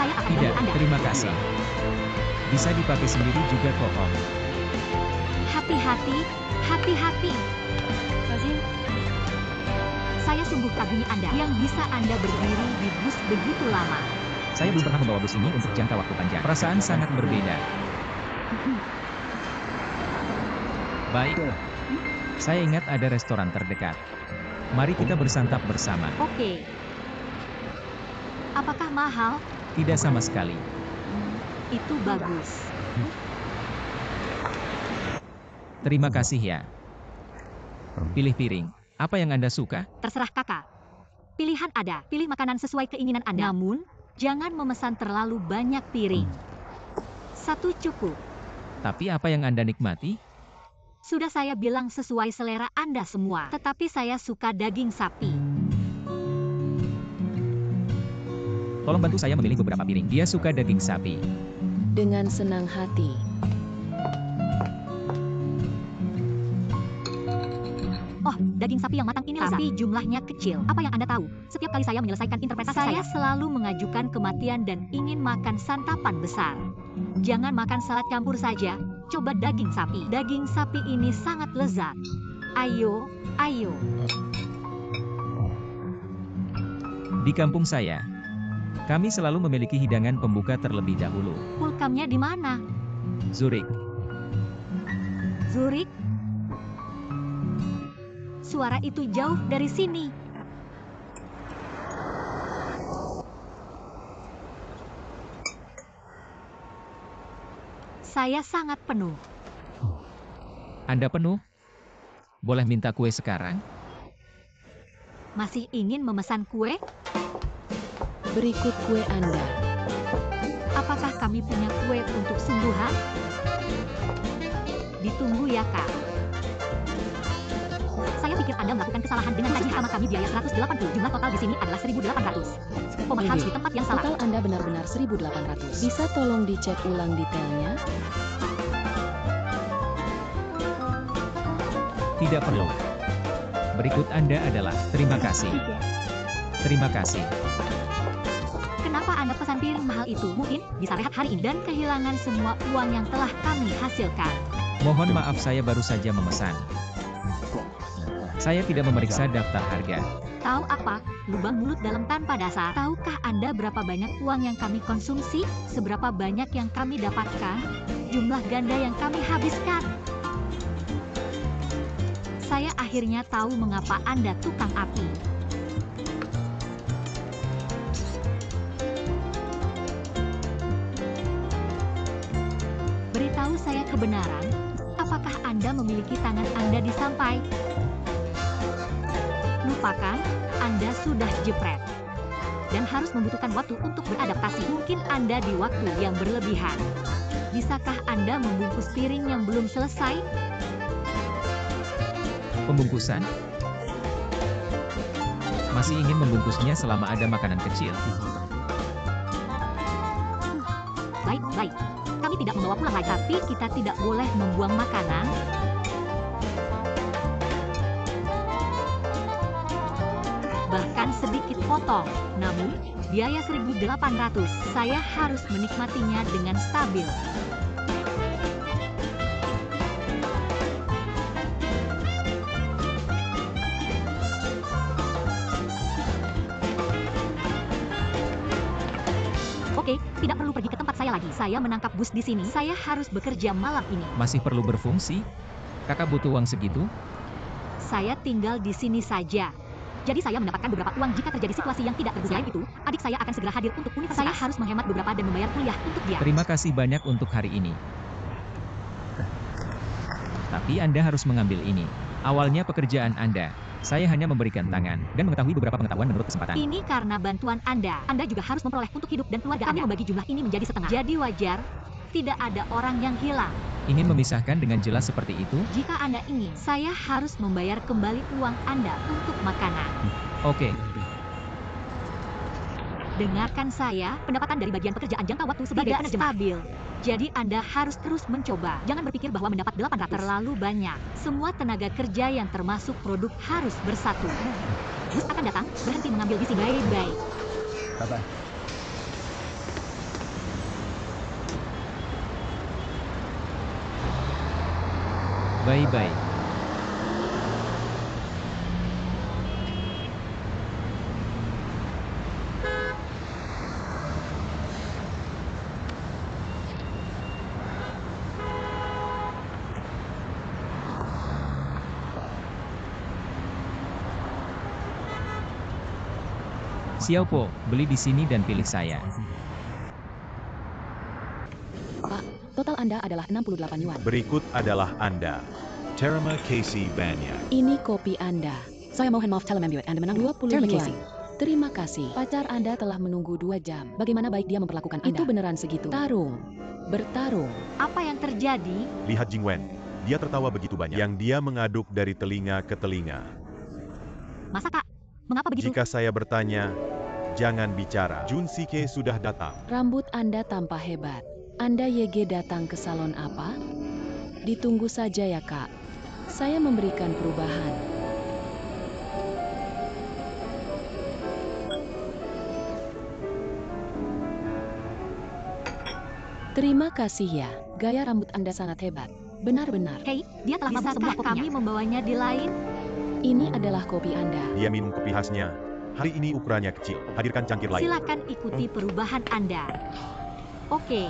Saya akan Tidak, bantu Anda. terima kasih. Bisa dipakai sendiri juga kok, Om. Hati-hati, hati-hati. Saya sungguh kagumi Anda yang bisa Anda berdiri di bus begitu lama. Saya belum pernah membawa bus ini untuk jangka waktu panjang. Perasaan sangat berbeda. Baik. Saya ingat ada restoran terdekat. Mari kita bersantap bersama. Oke. Apakah mahal? Tidak sama sekali. Itu bagus. Terima kasih ya. Pilih piring. Apa yang Anda suka? Terserah kakak. Pilihan ada. Pilih makanan sesuai keinginan Anda. Namun, jangan memesan terlalu banyak piring. Satu cukup. Tapi apa yang Anda nikmati? Sudah saya bilang sesuai selera Anda semua. Tetapi saya suka daging sapi. Tolong bantu saya memilih beberapa piring. Dia suka daging sapi. Dengan senang hati. Oh, daging sapi yang matang ini lezat. Tapi jumlahnya kecil. Apa yang Anda tahu? Setiap kali saya menyelesaikan interpretasi saya selalu mengajukan kematian dan ingin makan santapan besar. Jangan makan salad campur saja. Coba daging sapi. Daging sapi ini sangat lezat. Ayo, ayo. Di kampung saya, kami selalu memiliki hidangan pembuka terlebih dahulu. Pulkamnya di mana? Zurich. Zurich? Suara itu jauh dari sini. Saya sangat penuh. Anda penuh? Boleh minta kue sekarang? Masih ingin memesan kue? Berikut kue Anda. Apakah kami punya kue untuk sungguhan? Ditunggu ya, Kak. Saya pikir Anda melakukan kesalahan dengan taji pertama kami biaya 180. Jumlah total di sini adalah 1.800. Pompa harus di tempat yang salah. Total Anda benar-benar 1.800. Bisa tolong dicek ulang detailnya? Tidak perlu. Berikut Anda adalah terima kasih. Terima kasih. Kenapa Anda pesan piring mahal itu? Mungkin bisa rehat hari ini dan kehilangan semua uang yang telah kami hasilkan. Mohon maaf saya baru saja memesan. Saya tidak memeriksa daftar harga. Tahu apa? Lubang mulut dalam tanpa dasar. Tahukah Anda berapa banyak uang yang kami konsumsi? Seberapa banyak yang kami dapatkan? Jumlah ganda yang kami habiskan. Saya akhirnya tahu mengapa Anda tukang api. Beritahu saya kebenaran. Apakah Anda memiliki tangan Anda di sampai? Lupakan, Anda sudah jepret. Dan harus membutuhkan waktu untuk beradaptasi. Mungkin Anda di waktu yang berlebihan. Bisakah Anda membungkus piring yang belum selesai? Pembungkusan? Masih ingin membungkusnya selama ada makanan kecil. Baik, baik. Kami tidak membawa pulang lagi, tapi kita tidak boleh membuang makanan. Bahkan sedikit potong. Namun, biaya 1.800. Saya harus menikmatinya dengan stabil. Oke, tidak perlu pergi ke tempat saya lagi. Saya menangkap bus di sini. Saya harus bekerja malam ini. Masih perlu berfungsi? Kakak butuh uang segitu? Saya tinggal di sini saja. Jadi saya mendapatkan beberapa uang jika terjadi situasi yang tidak terduga. Selain itu, adik saya akan segera hadir untuk universitas. Saya harus menghemat beberapa dan membayar kuliah untuk dia. Terima kasih banyak untuk hari ini. Tapi Anda harus mengambil ini. Awalnya pekerjaan Anda. Saya hanya memberikan tangan dan mengetahui beberapa pengetahuan menurut kesempatan. Ini karena bantuan Anda. Anda juga harus memperoleh untuk hidup dan keluarga Anda. Kami membagi jumlah ini menjadi setengah. Jadi wajar, tidak ada orang yang hilang. Ingin memisahkan dengan jelas seperti itu? Jika Anda ingin, saya harus membayar kembali uang Anda untuk makanan. Oke. Dengarkan saya, pendapatan dari bagian pekerjaan jangka waktu sebagai penerjemah stabil. Jadi Anda harus terus mencoba. Jangan berpikir bahwa mendapat 800 terlalu banyak. Semua tenaga kerja yang termasuk produk harus bersatu. Bus akan datang, berhenti mengambil di sini. Baik-baik. Bye-bye. Bye-bye. Xiaopo, beli di sini dan pilih saya. Pak, total Anda adalah 68 yuan. Berikut adalah Anda. Terima kasih banyak. Ini kopi Anda. Saya mohon maaf telah membuat Anda menang 20 yuan. Terima kasih. Pacar Anda telah menunggu 2 jam. Bagaimana baik dia memperlakukan Anda? Itu beneran segitu. Tarung. Bertarung. Apa yang terjadi? Lihat Jingwen. Dia tertawa begitu banyak. Yang dia mengaduk dari telinga ke telinga. Masa Kak? Mengapa begitu? Jika saya bertanya, jangan bicara. Jun Sike sudah datang. Rambut Anda tampak hebat. Anda YG datang ke salon apa? Ditunggu saja ya Kak. Saya memberikan perubahan. Terima kasih ya. Gaya rambut Anda sangat hebat. Benar-benar. Hei, dia telah mampu semua kopinya. Kami membawanya di lain. Ini adalah kopi Anda. Dia minum kopi khasnya. Hari ini ukurannya kecil. Hadirkan cangkir lain. Silakan ikuti perubahan Anda. Oke.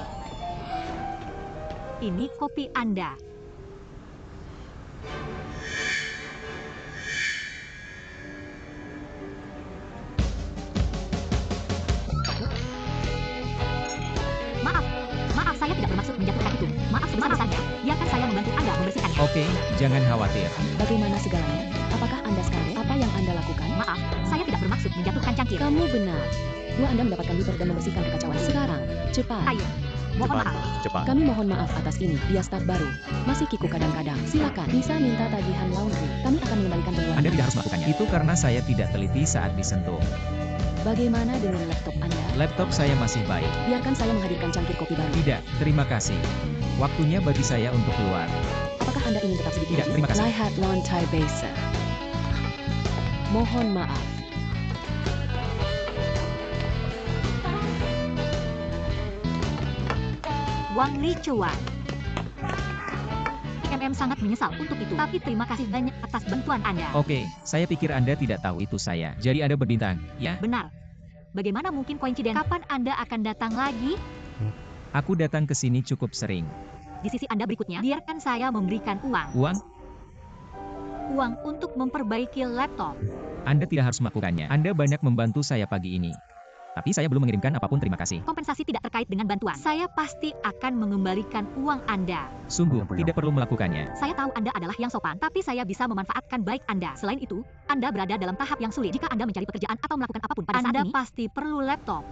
Ini kopi Anda. Maaf, saya tidak bermaksud menjatuhkan itu. Maaf sebesar-besarnya. Biarkan saya membantu Anda membersihkannya. Oke, jangan khawatir. Bagaimana segalanya? Apakah Anda skandal? Apa yang Anda lakukan? Maaf, saya tidak bermaksud menjatuhkan cangkir. Kamu benar. Anda mendapatkan liter dan membersihkan kekacauan. Sekarang, cepat. Ayo, mohon Cepat, maaf. cepat. Kami mohon maaf atas ini. Dia staf baru. Masih kiku kadang-kadang. Silakan. Bisa minta tagihan laundry. Kami akan mengembalikan pengeluaran. Anda tidak harus melakukannya. Itu karena saya tidak teliti saat disentuh. Bagaimana dengan laptop Anda? Laptop saya masih baik. Biarkan saya menghadirkan cangkir kopi baru. Tidak, terima kasih. Waktunya bagi saya untuk keluar. Apakah Anda ingin tetap sedikit? Tidak, terima kasih. Lihat lantai base. Mohon maaf. Wang Li Chuan. MM sangat menyesal untuk itu, tapi terima kasih banyak atas bantuan Anda. Oke, saya pikir Anda tidak tahu itu saya. Jadi Anda berbintang, ya? Benar. Bagaimana mungkin koinsiden? Kapan Anda akan datang lagi? Aku datang ke sini cukup sering. Di sisi Anda berikutnya, biarkan saya memberikan uang. Uang? Uang untuk memperbaiki laptop. Anda tidak harus melakukannya. Anda banyak membantu saya pagi ini. Tapi saya belum mengirimkan apapun, terima kasih. Kompensasi tidak terkait dengan bantuan. Saya pasti akan mengembalikan uang Anda. Sungguh, tidak perlu melakukannya. Saya tahu Anda adalah yang sopan, tapi saya bisa memanfaatkan baik Anda. Selain itu, Anda berada dalam tahap yang sulit. Jika Anda mencari pekerjaan atau melakukan apapun pada saat ini, Anda pasti perlu laptop.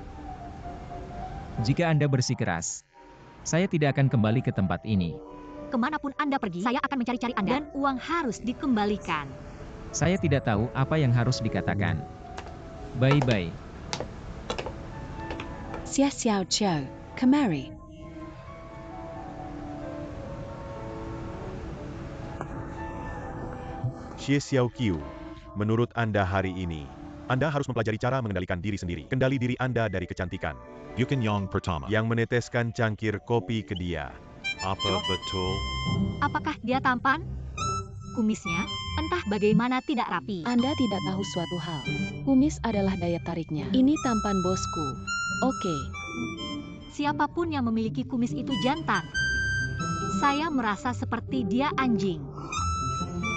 Jika Anda bersikeras, saya tidak akan kembali ke tempat ini. Kemanapun Anda pergi, saya akan mencari-cari Anda, dan uang harus dikembalikan. Saya tidak tahu apa yang harus dikatakan. Bye-bye. Xia Xiao Chow, kemari. Xie Xiao Qiu, menurut Anda hari ini, Anda harus mempelajari cara mengendalikan diri sendiri. Kendali diri Anda dari kecantikan. Yukin Yong pertama. Yang meneteskan cangkir kopi ke dia. Apa betul? Apakah dia tampan? Kumisnya, entah bagaimana tidak rapi. Anda tidak tahu suatu hal. Kumis adalah daya tariknya. Ini tampan bosku. Oke. Siapapun yang memiliki kumis itu jantan. Saya merasa seperti dia anjing.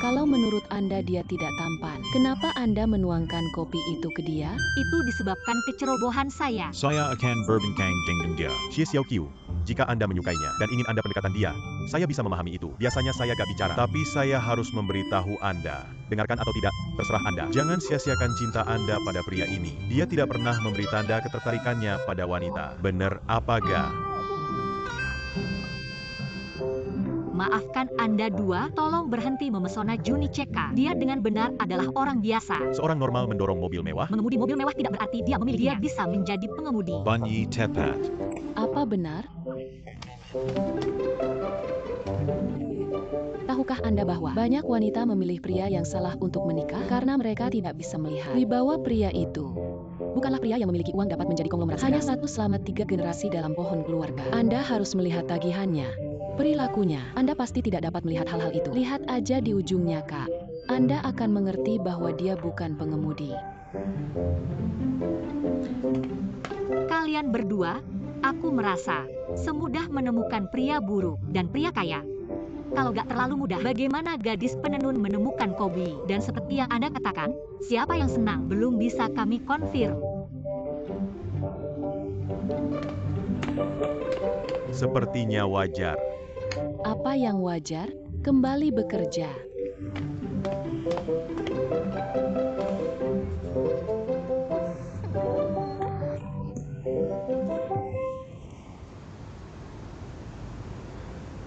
Kalau menurut Anda dia tidak tampan, kenapa Anda menuangkan kopi itu ke dia? Itu disebabkan kecerobohan saya. Saya akan berbincang dengan dia. Xie Xiaoqiu, jika Anda menyukainya dan ingin Anda pendekatan dia, saya bisa memahami itu. Biasanya saya gak bicara, tapi saya harus memberitahu Anda. Dengarkan atau tidak, terserah Anda. Jangan sia-siakan cinta Anda pada pria ini. Dia tidak pernah memberi tanda ketertarikannya pada wanita. Bener apa gak? Maafkan Anda dua, tolong berhenti memesona Juni Ceka. Dia dengan benar adalah orang biasa. Seorang normal mendorong mobil mewah? Mengemudi mobil mewah tidak berarti dia memilikinya. Dia bisa menjadi pengemudi. Banyi tepat. Apa benar? Tahukah Anda bahwa banyak wanita memilih pria yang salah untuk menikah karena mereka tidak bisa melihat wibawa pria itu? Bukanlah pria yang memiliki uang dapat menjadi konglomerat. Hanya satu selama 3 generasi dalam pohon keluarga. Anda harus melihat tagihannya, perilakunya. Anda pasti tidak dapat melihat hal-hal itu. Lihat aja di ujungnya, Kak. Anda akan mengerti bahwa dia bukan pengemudi. Kalian berdua, aku merasa semudah menemukan pria buruk dan pria kaya. Kalau gak terlalu mudah, bagaimana gadis penenun menemukan Kobi? Dan seperti yang Anda katakan, siapa yang senang? Belum bisa kami konfirm. Sepertinya wajar. Apa yang wajar? Kembali bekerja.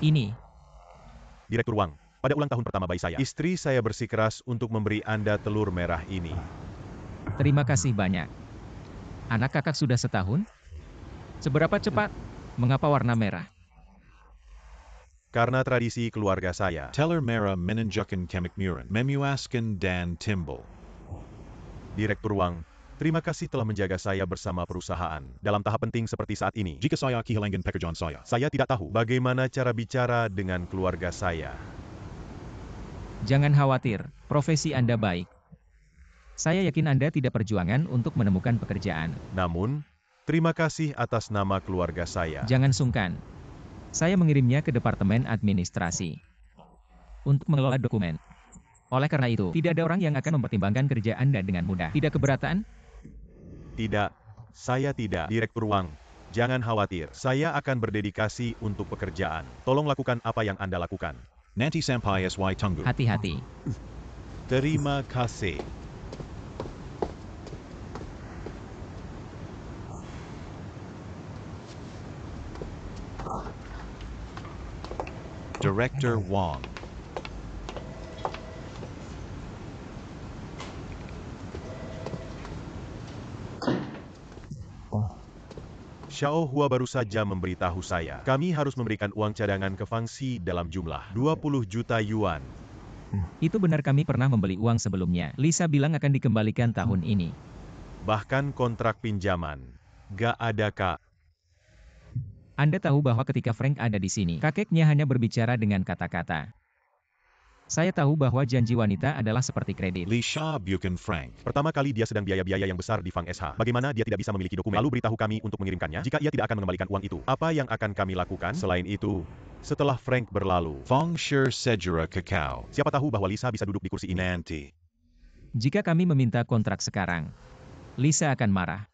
Ini, Direktur Wang, pada ulang tahun pertama bayi saya, istri saya bersikeras untuk memberi Anda telur merah ini. terima kasih banyak. Anak kakak sudah setahun? Seberapa cepat? Mengapa warna merah? Karena tradisi keluarga saya. Teller merah menunjukkan kemikmuran, memuaskan dan timbul. Direktur Wang, terima kasih telah menjaga saya bersama perusahaan dalam tahap penting seperti saat ini. Jika saya kehilangan pekerjaan Saya tidak tahu bagaimana cara bicara dengan keluarga saya. Jangan khawatir, profesi Anda baik. Saya yakin Anda tidak perjuangan untuk menemukan pekerjaan. Namun, terima kasih atas nama keluarga saya. Jangan sungkan. Saya mengirimnya ke Departemen Administrasi untuk mengelola dokumen. Oleh karena itu, tidak ada orang yang akan mempertimbangkan kerja Anda dengan mudah. Tidak keberatan? Tidak, saya tidak. Direktur Wang, jangan khawatir. Saya akan berdedikasi untuk pekerjaan. Tolong lakukan apa yang Anda lakukan. Nanti sampai SY tunggu. Hati-hati. Terima kasih. Director Wang. Xiao Hua baru saja memberitahu saya, kami harus memberikan uang cadangan ke Fang Xi dalam jumlah 20 juta yuan. Itu benar, kami pernah membeli uang sebelumnya. Lisa bilang akan dikembalikan tahun ini. Bahkan kontrak pinjaman. Gak ada, Kak. Anda tahu bahwa ketika Frank ada di sini, kakeknya hanya berbicara dengan kata-kata. Saya tahu bahwa janji wanita adalah seperti kredit. Li Sha bukan Frank. Pertama kali dia sedang biaya-biaya yang besar di Fang SH. Bagaimana dia tidak bisa memiliki dokumen? Lalu beritahu kami untuk mengirimkannya jika ia tidak akan mengembalikan uang itu. Apa yang akan kami lakukan? Selain itu, setelah Frank berlalu, Fang Sher Sejura Kakao. siapa tahu bahwa Lisa bisa duduk di kursi ini. Nanti. Jika kami meminta kontrak sekarang, Lisa akan marah.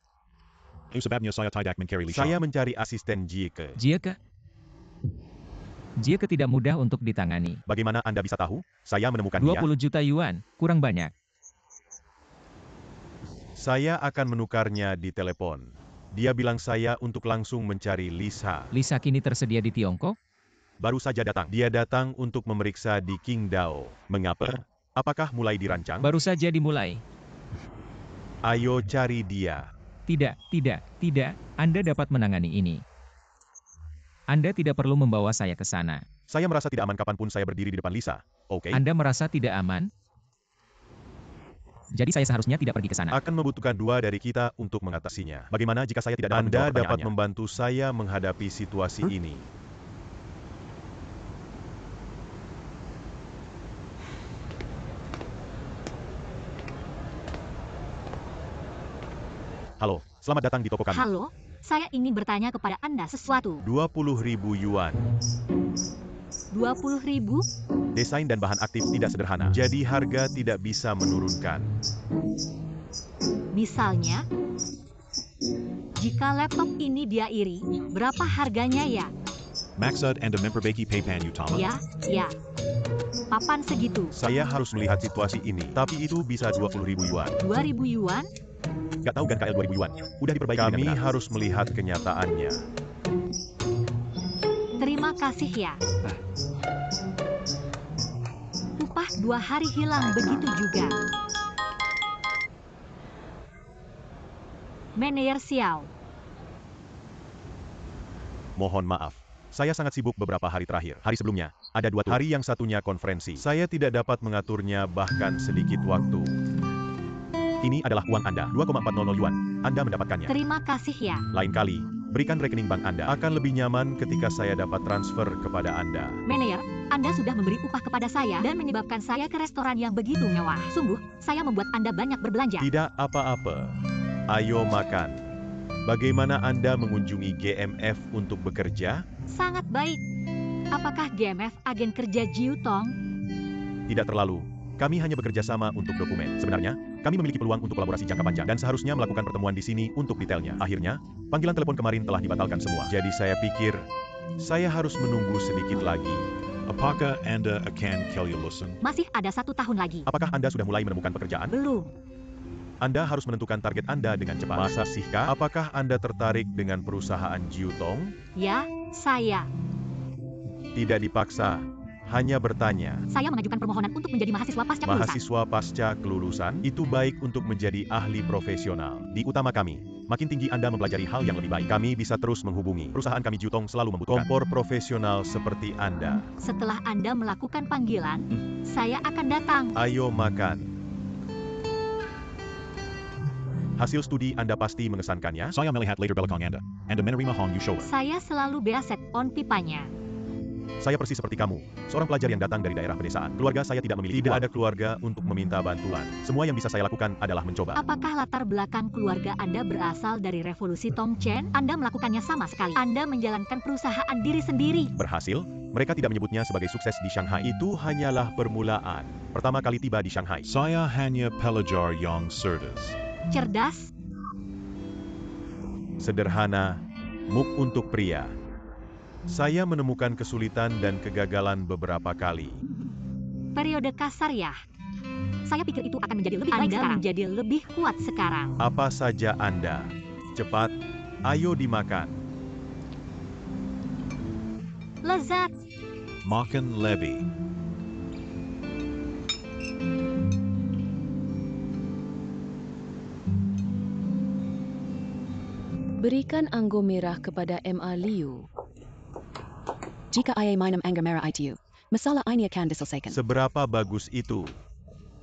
Sebabnya saya tidak mencari Li Sha. Saya mencari asisten Jike. Jika tidak mudah untuk ditangani. Bagaimana Anda bisa tahu? Saya menemukan dia. 20 juta yuan, kurang banyak. Saya akan menukarnya di telepon. Dia bilang saya untuk langsung mencari Lisa. Lisa kini tersedia di Tiongkok? Baru saja datang. Dia datang untuk memeriksa di Qingdao. Mengapa? Apakah mulai dirancang? Baru saja dimulai. Ayo cari dia. Tidak. Anda dapat menangani ini. Anda tidak perlu membawa saya ke sana. Saya merasa tidak aman kapanpun saya berdiri di depan Lisa. Oke? Anda merasa tidak aman? Jadi saya seharusnya tidak pergi ke sana. Akan membutuhkan 2 dari kita untuk mengatasinya. Bagaimana jika saya tidak dapat Anda menjawab dapat pertanyaannya? Membantu saya menghadapi situasi ini. Halo, selamat datang di toko kami. Halo, saya ingin bertanya kepada Anda sesuatu. 20.000 yuan. 20.000? Desain dan bahan aktif tidak sederhana, jadi harga tidak bisa menurunkan. Misalnya, jika laptop ini dia iri, berapa harganya ya? Maksud Anda memperbaiki papan utama? Ya. Papan segitu. Saya harus melihat situasi ini, tapi itu bisa 20.000 yuan. 2.000 yuan? Gak tahu kan KL 2.000 yuan? Udah diperbaiki dengan benar. Kami harus melihat kenyataannya. Terima kasih ya. Upah 2 hari hilang begitu juga. Manajer Xiao. Mohon maaf. Saya sangat sibuk beberapa hari terakhir. Hari sebelumnya, ada 2 hari yang satunya konferensi. Saya tidak dapat mengaturnya bahkan sedikit waktu. Ini adalah uang Anda, 2,400 yuan. Anda mendapatkannya. Terima kasih ya. Lain kali, berikan rekening bank Anda. Akan lebih nyaman ketika saya dapat transfer kepada Anda. Manajer, Anda sudah memberi upah kepada saya dan menyebabkan saya ke restoran yang begitu mewah. Sungguh, saya membuat Anda banyak berbelanja. Tidak apa-apa. Ayo makan. Bagaimana Anda mengunjungi GMF untuk bekerja? Sangat baik. Apakah GMF agen kerja Jiu Tong? Tidak terlalu. Kami hanya bekerja sama untuk dokumen. Sebenarnya, kami memiliki peluang untuk kolaborasi jangka panjang dan seharusnya melakukan pertemuan di sini untuk detailnya. Akhirnya, panggilan telepon kemarin telah dibatalkan semua. Jadi saya pikir, saya harus menunggu sedikit lagi. Apakah Anda akan kelulusan? Masih ada 1 tahun lagi. Apakah Anda sudah mulai menemukan pekerjaan? Belum. Anda harus menentukan target Anda dengan cepat. Masa sihkah? Apakah Anda tertarik dengan perusahaan Jiu Tong? Ya, saya. Tidak dipaksa. Hanya bertanya. Saya mengajukan permohonan untuk menjadi mahasiswa pasca kelulusan. Mahasiswa pasca kelulusan itu baik untuk menjadi ahli profesional. Di utama kami, makin tinggi Anda mempelajari hal yang lebih baik. Kami bisa terus menghubungi. Perusahaan kami Jiu Tong selalu membutuhkan kompor profesional seperti Anda. Setelah Anda melakukan panggilan, saya akan datang. Ayo makan. Hasil studi Anda pasti mengesankannya. Saya melihat later belakang Anda. Anda menerima Hong Yu Showa. Saya selalu beaset on pipanya. Saya persis seperti kamu, seorang pelajar yang datang dari daerah pedesaan. Keluarga saya tidak memiliki. Tidak ada keluarga untuk meminta bantuan. Semua yang bisa saya lakukan adalah mencoba. Apakah latar belakang keluarga Anda berasal dari revolusi Tongchen? Anda melakukannya sama sekali. Anda menjalankan perusahaan diri sendiri. Berhasil? Mereka tidak menyebutnya sebagai sukses di Shanghai. Itu hanyalah permulaan. Pertama kali tiba di Shanghai. Saya hanya pelajar yang cerdas. Cerdas? Sederhana, muk untuk pria. Saya menemukan kesulitan dan kegagalan beberapa kali. Periode kasar ya? Saya pikir itu akan menjadi lebih baik sekarang. Menjadi lebih kuat sekarang. Apa saja Anda? Cepat, ayo dimakan. Lezat. Makan lebih. Berikan anggur merah kepada Ma Liu. Jika ia minum anggur merah itu, masalah ini akan diselesaikan. Seberapa bagus itu?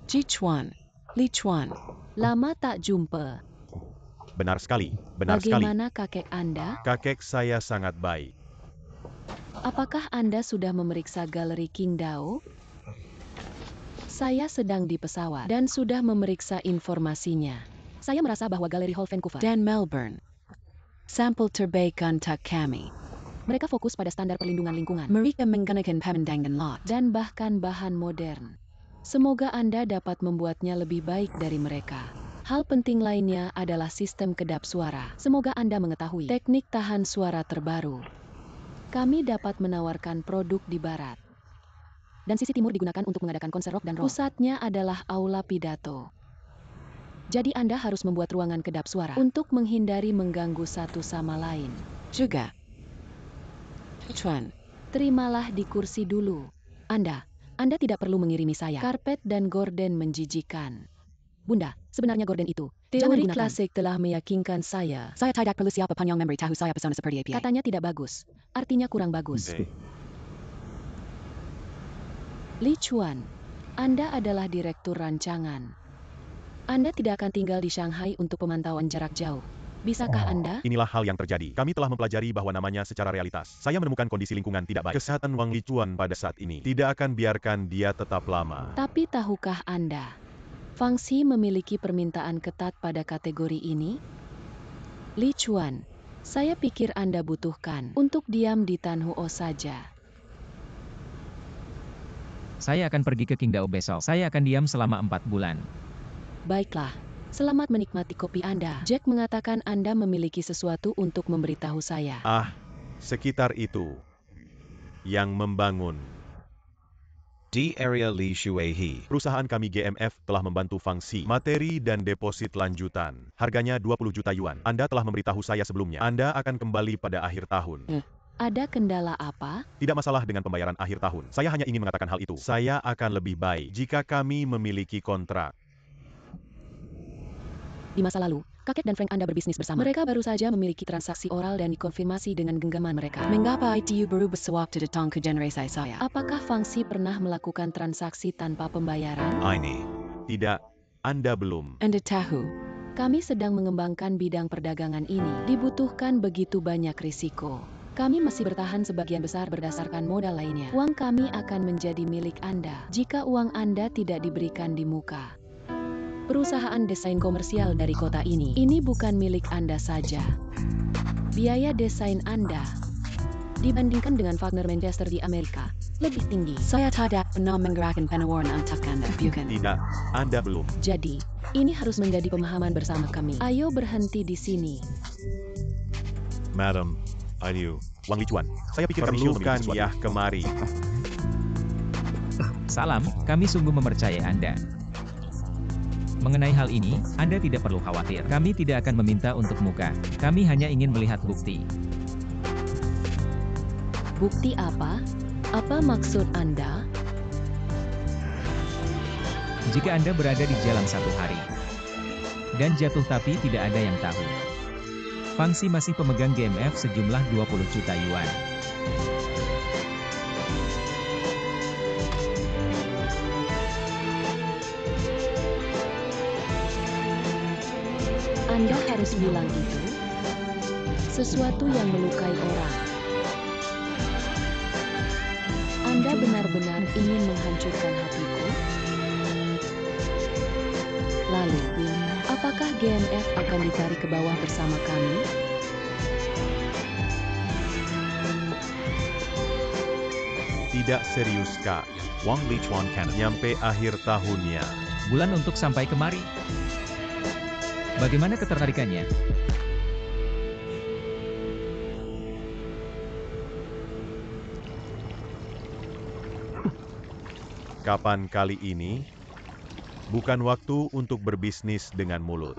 Ji Chuan, Li Chuan, lama tak jumpa. Benar sekali, benar sekali. Bagaimana kakek Anda? Kakek saya sangat baik. Apakah Anda sudah memeriksa galeri Qingdao? Saya sedang di pesawat dan sudah memeriksa informasinya. Saya merasa bahwa galeri Hall Vancouver dan Melbourne sampel terbaik untuk kami. Mereka fokus pada standar perlindungan lingkungan. Mereka menggunakan pemandangan lot dan bahkan bahan modern. Semoga Anda dapat membuatnya lebih baik dari mereka. Hal penting lainnya adalah sistem kedap suara. Semoga Anda mengetahui teknik tahan suara terbaru. Kami dapat menawarkan produk di barat. Dan sisi timur digunakan untuk mengadakan konser rock dan roll. Pusatnya adalah aula pidato. Jadi Anda harus membuat ruangan kedap suara untuk menghindari mengganggu satu sama lain. Juga, Chuan, terimalah di kursi dulu. Anda tidak perlu mengirimi saya. Karpet dan gorden menjijikan. Bunda, sebenarnya gorden itu. Teori klasik telah meyakinkan saya. Saya tidak perlu siapa pun yang memberitahu saya pesona seperti APA. Katanya tidak bagus. Artinya kurang bagus. Li Chuan, Anda adalah direktur rancangan. Anda tidak akan tinggal di Shanghai untuk pemantauan jarak jauh. Bisakah Anda? Inilah hal yang terjadi. Kami telah mempelajari bahwa namanya secara realitas. Saya menemukan kondisi lingkungan tidak baik. Kesehatan Wang Lichuan pada saat ini tidak akan biarkan dia tetap lama. Tapi tahukah Anda, Fang Xi memiliki permintaan ketat pada kategori ini? Li Chuan, saya pikir Anda butuhkan untuk diam di Tanhuo saja. Saya akan pergi ke Qingdao besok. Saya akan diam selama 4 bulan. Baiklah. Selamat menikmati kopi Anda. Jack mengatakan Anda memiliki sesuatu untuk memberitahu saya. Sekitar itu. Yang membangun. D area Li Shuihe. Perusahaan kami GMF telah membantu Fang Xi. Materi dan deposit lanjutan. Harganya 20 juta yuan. Anda telah memberitahu saya sebelumnya. Anda akan kembali pada akhir tahun. Ada kendala apa? Tidak masalah dengan pembayaran akhir tahun. Saya hanya ingin mengatakan hal itu. Saya akan lebih baik jika kami memiliki kontrak. Di masa lalu, kakek dan Frank Anda berbisnis bersama. Mereka baru saja memiliki transaksi oral dan dikonfirmasi dengan genggaman mereka. Mengapa itu baru sewaktu datang ke generasi saya? Apakah Fang Xi pernah melakukan transaksi tanpa pembayaran? Ini. Tidak, Anda belum. Anda tahu, kami sedang mengembangkan bidang perdagangan ini. Dibutuhkan begitu banyak risiko. Kami masih bertahan sebagian besar berdasarkan modal lainnya. Uang kami akan menjadi milik Anda jika uang Anda tidak diberikan di muka. Perusahaan desain komersial dari kota ini bukan milik Anda saja. Biaya desain Anda dibandingkan dengan Wagner Manchester di Amerika lebih tinggi. Saya tidak pernah menggerakkan penawaran untuk Anda, bukan? Tidak, Anda belum. Jadi, ini harus menjadi pemahaman bersama kami. Ayo berhenti di sini. Madam, Wang Lichuan, saya pikir kami perlukan ya kemari. Salam, kami sungguh mempercayai Anda. Mengenai hal ini, Anda tidak perlu khawatir. Kami tidak akan meminta untuk muka. Kami hanya ingin melihat bukti. Bukti apa? Apa maksud Anda? Jika Anda berada di jalan satu hari dan jatuh tapi tidak ada yang tahu. Fang Xi masih pemegang GMF sejumlah 20 juta yuan. Anda harus bilang itu. Sesuatu yang melukai orang. Anda benar-benar ingin menghancurkan hatiku? Lalu, apakah GMF akan ditarik ke bawah bersama kami? Tidak serius, Kak. Wang Lichuan Cannon. Nyampe akhir tahunnya. Bulan untuk sampai kemari. Bagaimana ketertarikannya? Kapan kali ini? Bukan waktu untuk berbisnis dengan mulut.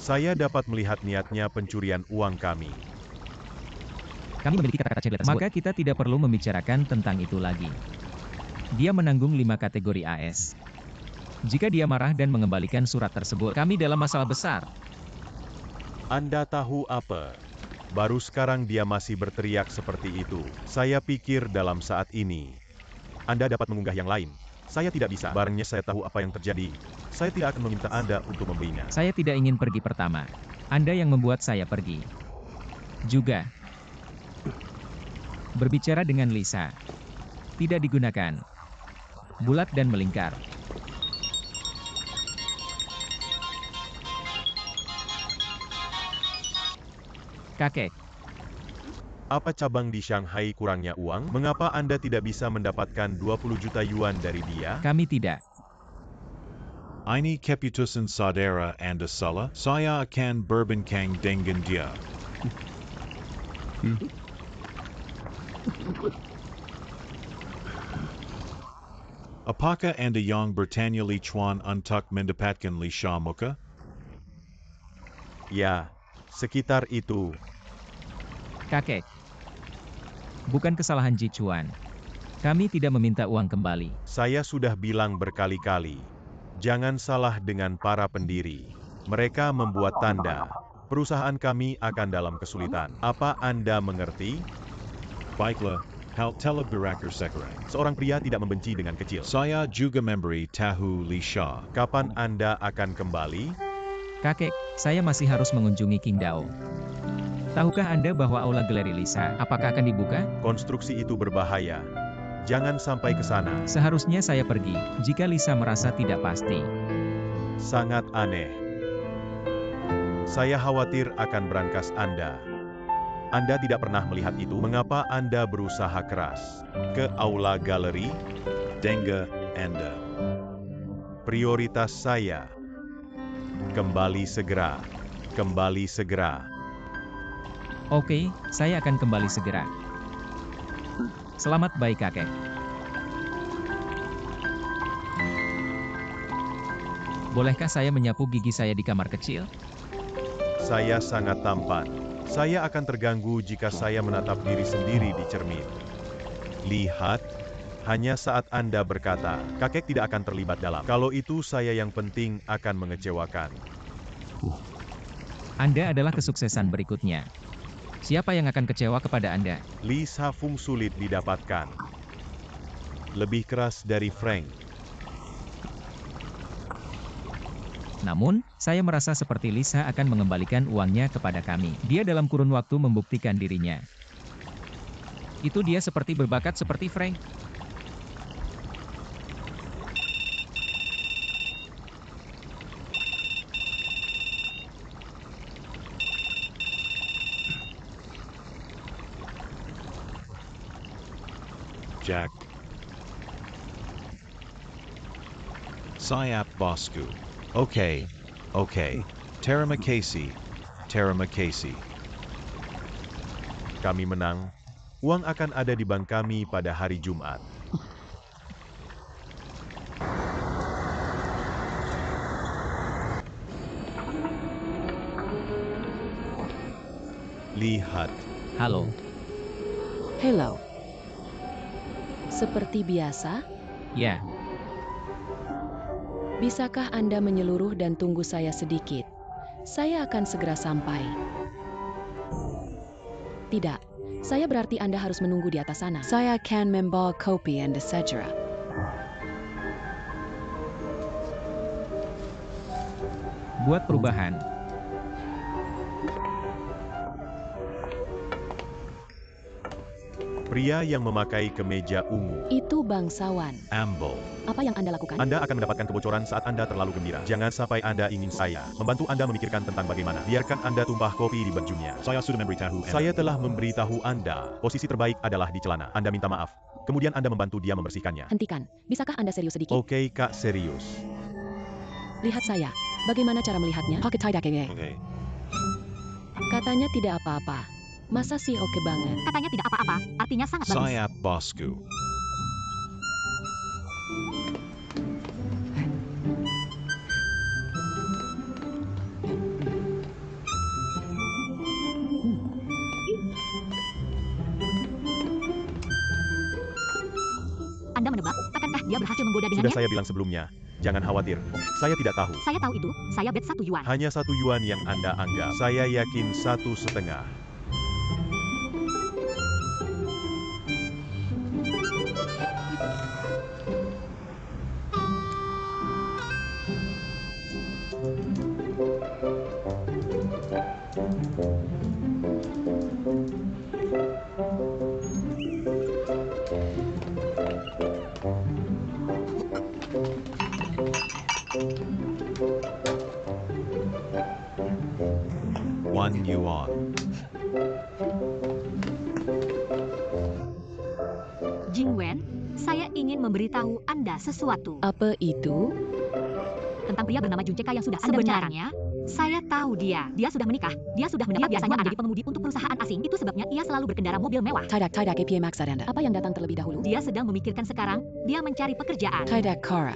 Saya dapat melihat niatnya pencurian uang kami. Kami memiliki kata-kata chat tersebut. Maka kita tidak perlu membicarakan tentang itu lagi. Dia menanggung 5 kategori AS. Jika dia marah dan mengembalikan surat tersebut, kami dalam masalah besar. Anda tahu apa? Baru sekarang dia masih berteriak seperti itu. Saya pikir dalam saat ini, Anda dapat mengunggah yang lain. Saya tidak bisa. Barangnya saya tahu apa yang terjadi. Saya tidak akan meminta Anda untuk membelinya. Saya tidak ingin pergi pertama. Anda yang membuat saya pergi. Juga. Berbicara dengan Lisa. Tidak digunakan. Bulat dan melingkar. Kakek. Apa cabang di Shanghai kurangnya uang? Mengapa Anda tidak bisa mendapatkan 20 juta yuan dari dia? Kami tidak. Ini keputusan saudara Anda salah. Saya akan berbincang dengan dia. Apakah Anda yang bertanya Lichuan untuk mendapatkan Li Sha muka? Ya, sekitar itu. Kakek. Bukan kesalahan Ji Chuan. Kami tidak meminta uang kembali. Saya sudah bilang berkali-kali. Jangan salah dengan para pendiri. Mereka membuat tanda. Perusahaan kami akan dalam kesulitan. Apa Anda mengerti? Baiklah, hal telah berakhir sekarang. Seorang pria tidak membenci dengan kecil. Saya juga memberi tahu Li Sha. Kapan Anda akan kembali? Kakek, saya masih harus mengunjungi Qingdao. Tahukah Anda bahwa aula galeri Lisa, apakah akan dibuka? Konstruksi itu berbahaya. Jangan sampai ke sana. Seharusnya saya pergi, jika Lisa merasa tidak pasti. Sangat aneh. Saya khawatir akan berangkas Anda. Anda tidak pernah melihat itu. Mengapa Anda berusaha keras? Ke aula galeri, Denga, Anda. prioritas saya. Kembali segera. Kembali segera. Oke, saya akan kembali segera. Selamat baik kakek. Bolehkah saya menyapu gigi saya di kamar kecil? Saya sangat tampan. Saya akan terganggu jika saya menatap diri sendiri di cermin. Lihat, hanya saat Anda berkata, kakek tidak akan terlibat dalam. Kalau itu saya yang penting akan mengecewakan. Anda adalah kesuksesan berikutnya. Siapa yang akan kecewa kepada Anda? Lee Sa-fung sulit didapatkan. Lebih keras dari Frank. Namun, saya merasa seperti Lisa akan mengembalikan uangnya kepada kami. Dia dalam kurun waktu membuktikan dirinya. Itu dia seperti berbakat seperti Frank. Jack. Siap, bosku. Okay. Terima kasih. Kami menang. Uang akan ada di bank kami pada hari Jumat. Lihat. Halo. Hello. Seperti biasa, Ya, bisakah Anda menyeluruh dan tunggu saya sedikit? Saya akan segera sampai. Tidak, saya berarti Anda harus menunggu di atas sana. Saya akan membawa kopi Anda segera. buat perubahan. Pria yang memakai kemeja ungu. Itu bangsawan. Amble. Apa yang Anda lakukan? Anda akan mendapatkan kebocoran saat Anda terlalu gembira. Jangan sampai Anda ingin saya membantu Anda memikirkan tentang bagaimana. Biarkan Anda tumpah kopi di bajunya. Saya sudah memberitahu Anda. Saya telah memberitahu Anda, posisi terbaik adalah di celana. Anda minta maaf. Kemudian Anda membantu dia membersihkannya. Hentikan. Bisakah Anda serius sedikit? Oke, Kak, serius. Lihat saya. Bagaimana cara melihatnya? Okay. Katanya tidak apa-apa. Masa sih oke banget? Katanya tidak apa-apa, artinya sangat bagus. Siap, bosku. Anda menebak, akankah dia berhasil menggoda Sudah dengannya? saya bilang sebelumnya, jangan khawatir. Saya tidak tahu. Saya tahu itu, saya bet 1 yuan. Hanya 1 yuan yang Anda anggap. Saya yakin 1,5. yuan. Jingwen, saya ingin memberitahu Anda sesuatu Apa itu? tentang pria bernama Junceka yang sudah Anda sebenarnya. Saya tahu dia sudah menikah. Dia sudah mendapat biasanya menjadi pengemudi untuk perusahaan asing. Itu sebabnya ia selalu berkendara mobil mewah. Tidak API maksud Anda. Apa yang datang terlebih dahulu? Dia sedang memikirkan sekarang, dia mencari pekerjaan. Tidak Kara.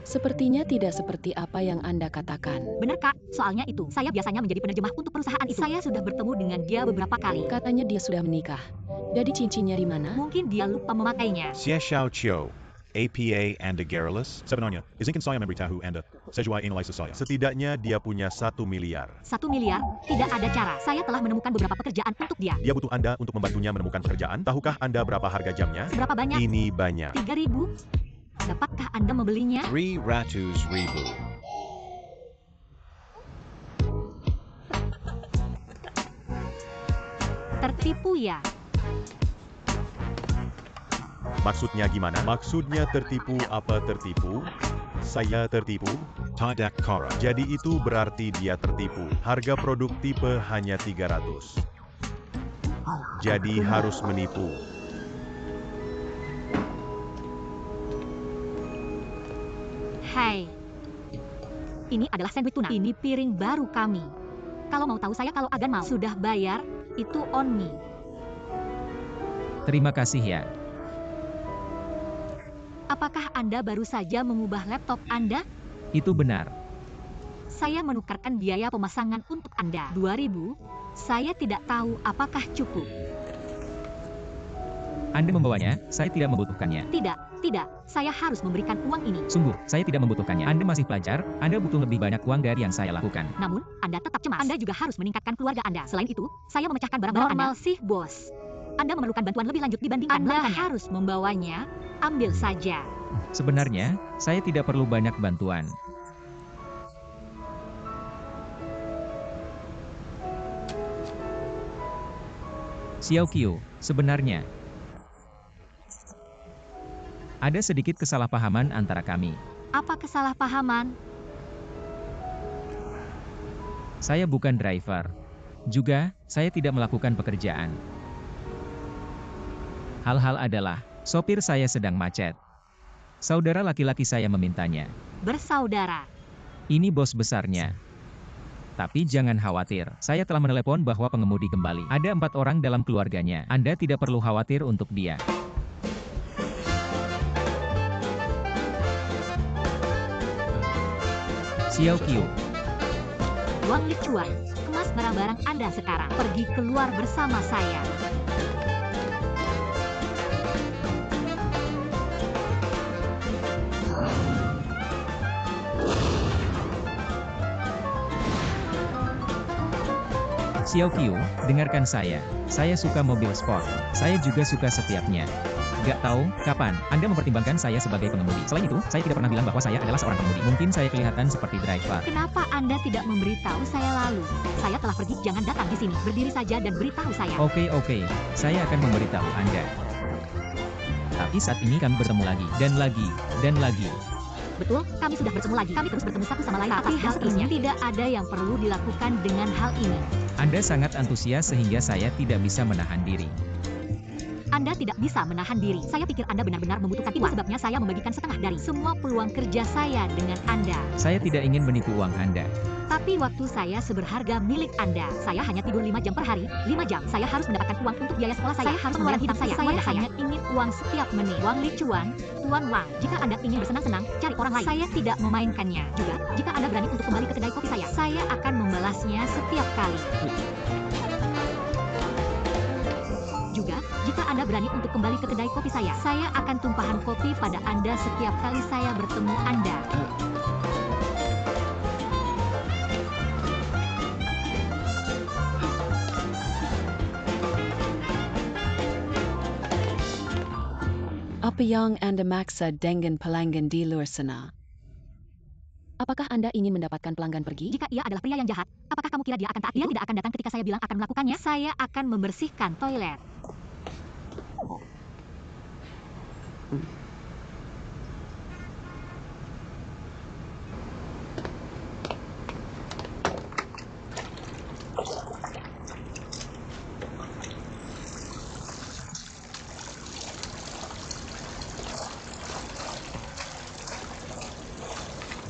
Sepertinya tidak seperti apa yang Anda katakan. Benar Kak, soalnya itu. Saya biasanya menjadi penerjemah untuk perusahaan itu. Saya sudah bertemu dengan dia beberapa kali. Katanya dia sudah menikah. Jadi cincinnya di mana? Mungkin dia lupa memakainya. Xie Xiao Chio, APA Anda Garrulus. Sebenarnya, izinkan saya memberitahu Anda. Sesuai analisa saya. Setidaknya dia punya 1 miliar. 1 miliar? Tidak ada cara. Saya telah menemukan beberapa pekerjaan untuk dia. Dia butuh Anda untuk membantunya menemukan pekerjaan. Tahukah Anda berapa harga jamnya? Seberapa banyak? Ini banyak. 3.000? Dapatkah Anda membelinya? 300,000. Tertipu ya? Maksudnya gimana? Maksudnya tertipu apa tertipu? Saya tertipu? Tidak Kara. Jadi itu berarti dia tertipu. Harga produk tipe hanya 300. jadi harus menipu. Hai. Ini adalah sandwich tuna. Ini piring baru kami. Kalau mau tahu saya kalau Agan mau sudah bayar, itu on me. Terima kasih ya. Apakah Anda baru saja mengubah laptop Anda? Itu benar. Saya menukarkan biaya pemasangan untuk Anda. 2.000. Saya tidak tahu apakah cukup. Anda membawanya, saya tidak membutuhkannya. Tidak. Saya harus memberikan uang ini. Sungguh, saya tidak membutuhkannya. Anda masih pelajar, Anda butuh lebih banyak uang dari yang saya lakukan. Namun, Anda tetap cemas. Anda juga harus meningkatkan keluarga Anda. Selain itu, saya memecahkan barang-barang Anda. Normal sih, bos. Anda memerlukan bantuan lebih lanjut dibandingkan Anda harus membawanya. Ambil saja. Sebenarnya, saya tidak perlu banyak bantuan. Xiao Qiu, sebenarnya ada sedikit kesalahpahaman antara kami. Apa kesalahpahaman? Saya bukan driver. Juga, saya tidak melakukan pekerjaan. Hal-hal adalah, sopir saya sedang macet. Saudara laki-laki saya memintanya. Bersaudara. Ini bos besarnya. Tapi jangan khawatir, saya telah menelepon bahwa pengemudi kembali. Ada 4 orang dalam keluarganya. Anda tidak perlu khawatir untuk dia. Xiao Qiu. Wang Lichuan, kemas barang-barang Anda sekarang. Pergi keluar bersama saya. Xiao Qiu, dengarkan saya. Saya suka mobil sport. Saya juga suka setiapnya. Gak tahu, kapan Anda mempertimbangkan saya sebagai pengemudi. Selain itu, saya tidak pernah bilang bahwa saya adalah seorang pengemudi. Mungkin saya kelihatan seperti driver. Kenapa Anda tidak memberitahu saya lalu? Saya telah pergi, jangan datang di sini. Berdiri saja dan beritahu saya. Oke, saya akan memberitahu Anda. Tapi saat ini kami bertemu lagi, dan lagi. Betul, kami sudah bertemu lagi. Kami terus bertemu satu sama lain. Tapi hal ini tidak ada yang perlu dilakukan dengan hal ini. Anda sangat antusias sehingga saya tidak bisa menahan diri. Anda tidak bisa menahan diri. Saya pikir Anda benar-benar membutuhkan uang. Sebabnya saya membagikan setengah dari semua peluang kerja saya dengan Anda. Saya tidak ingin menipu uang Anda. Tapi waktu saya seberharga milik Anda. Saya hanya tidur 5 jam per hari. 5 jam. Saya harus mendapatkan uang untuk biaya sekolah saya. Harus pengeluaran hidup saya. Saya hanya ingin uang setiap menit. Wang Lichuan, Tuan Wang. Jika Anda ingin bersenang-senang, cari orang lain. Saya tidak memainkannya. Juga, jika Anda berani untuk kembali ke kedai kopi saya akan membalasnya setiap kali. Juga, jika Anda berani untuk kembali ke kedai kopi saya akan tumpahan kopi pada Anda setiap kali saya bertemu Anda. Apa yang Anda maksud dengan pelanggan di luar sana? Apakah Anda ingin mendapatkan pelanggan pergi? Jika ia adalah pria yang jahat, apakah kamu kira dia akan taat? Dia tidak akan datang ketika saya bilang akan melakukannya. Saya akan membersihkan toilet.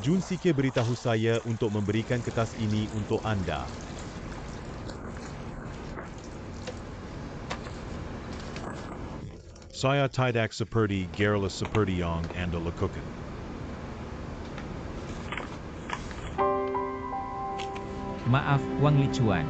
Junsike beritahu saya untuk memberikan kertas ini untuk Anda. Saya tidak seperti Gerla seperti yang Anda lakukan. Maaf, Wang Lichuan.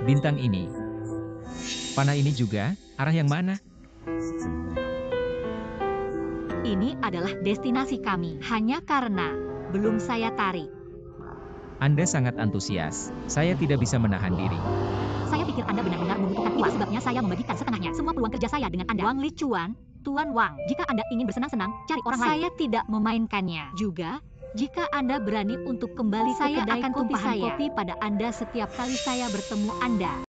Bintang ini. Panah ini juga, arah yang mana? Ini adalah destinasi kami. Hanya karena belum saya tarik. Anda sangat antusias. Saya tidak bisa menahan diri. Saya pikir Anda benar-benar membutuhkan uang. Itu sebabnya saya membagikan setengahnya. Semua peluang kerja saya dengan Anda. Wang Licuan, Tuan Wang. Jika Anda ingin bersenang-senang, cari orang lain. Saya tidak memainkannya. Juga, jika Anda berani untuk kembali ke kedai akan kopi saya pada Anda setiap kali saya bertemu Anda.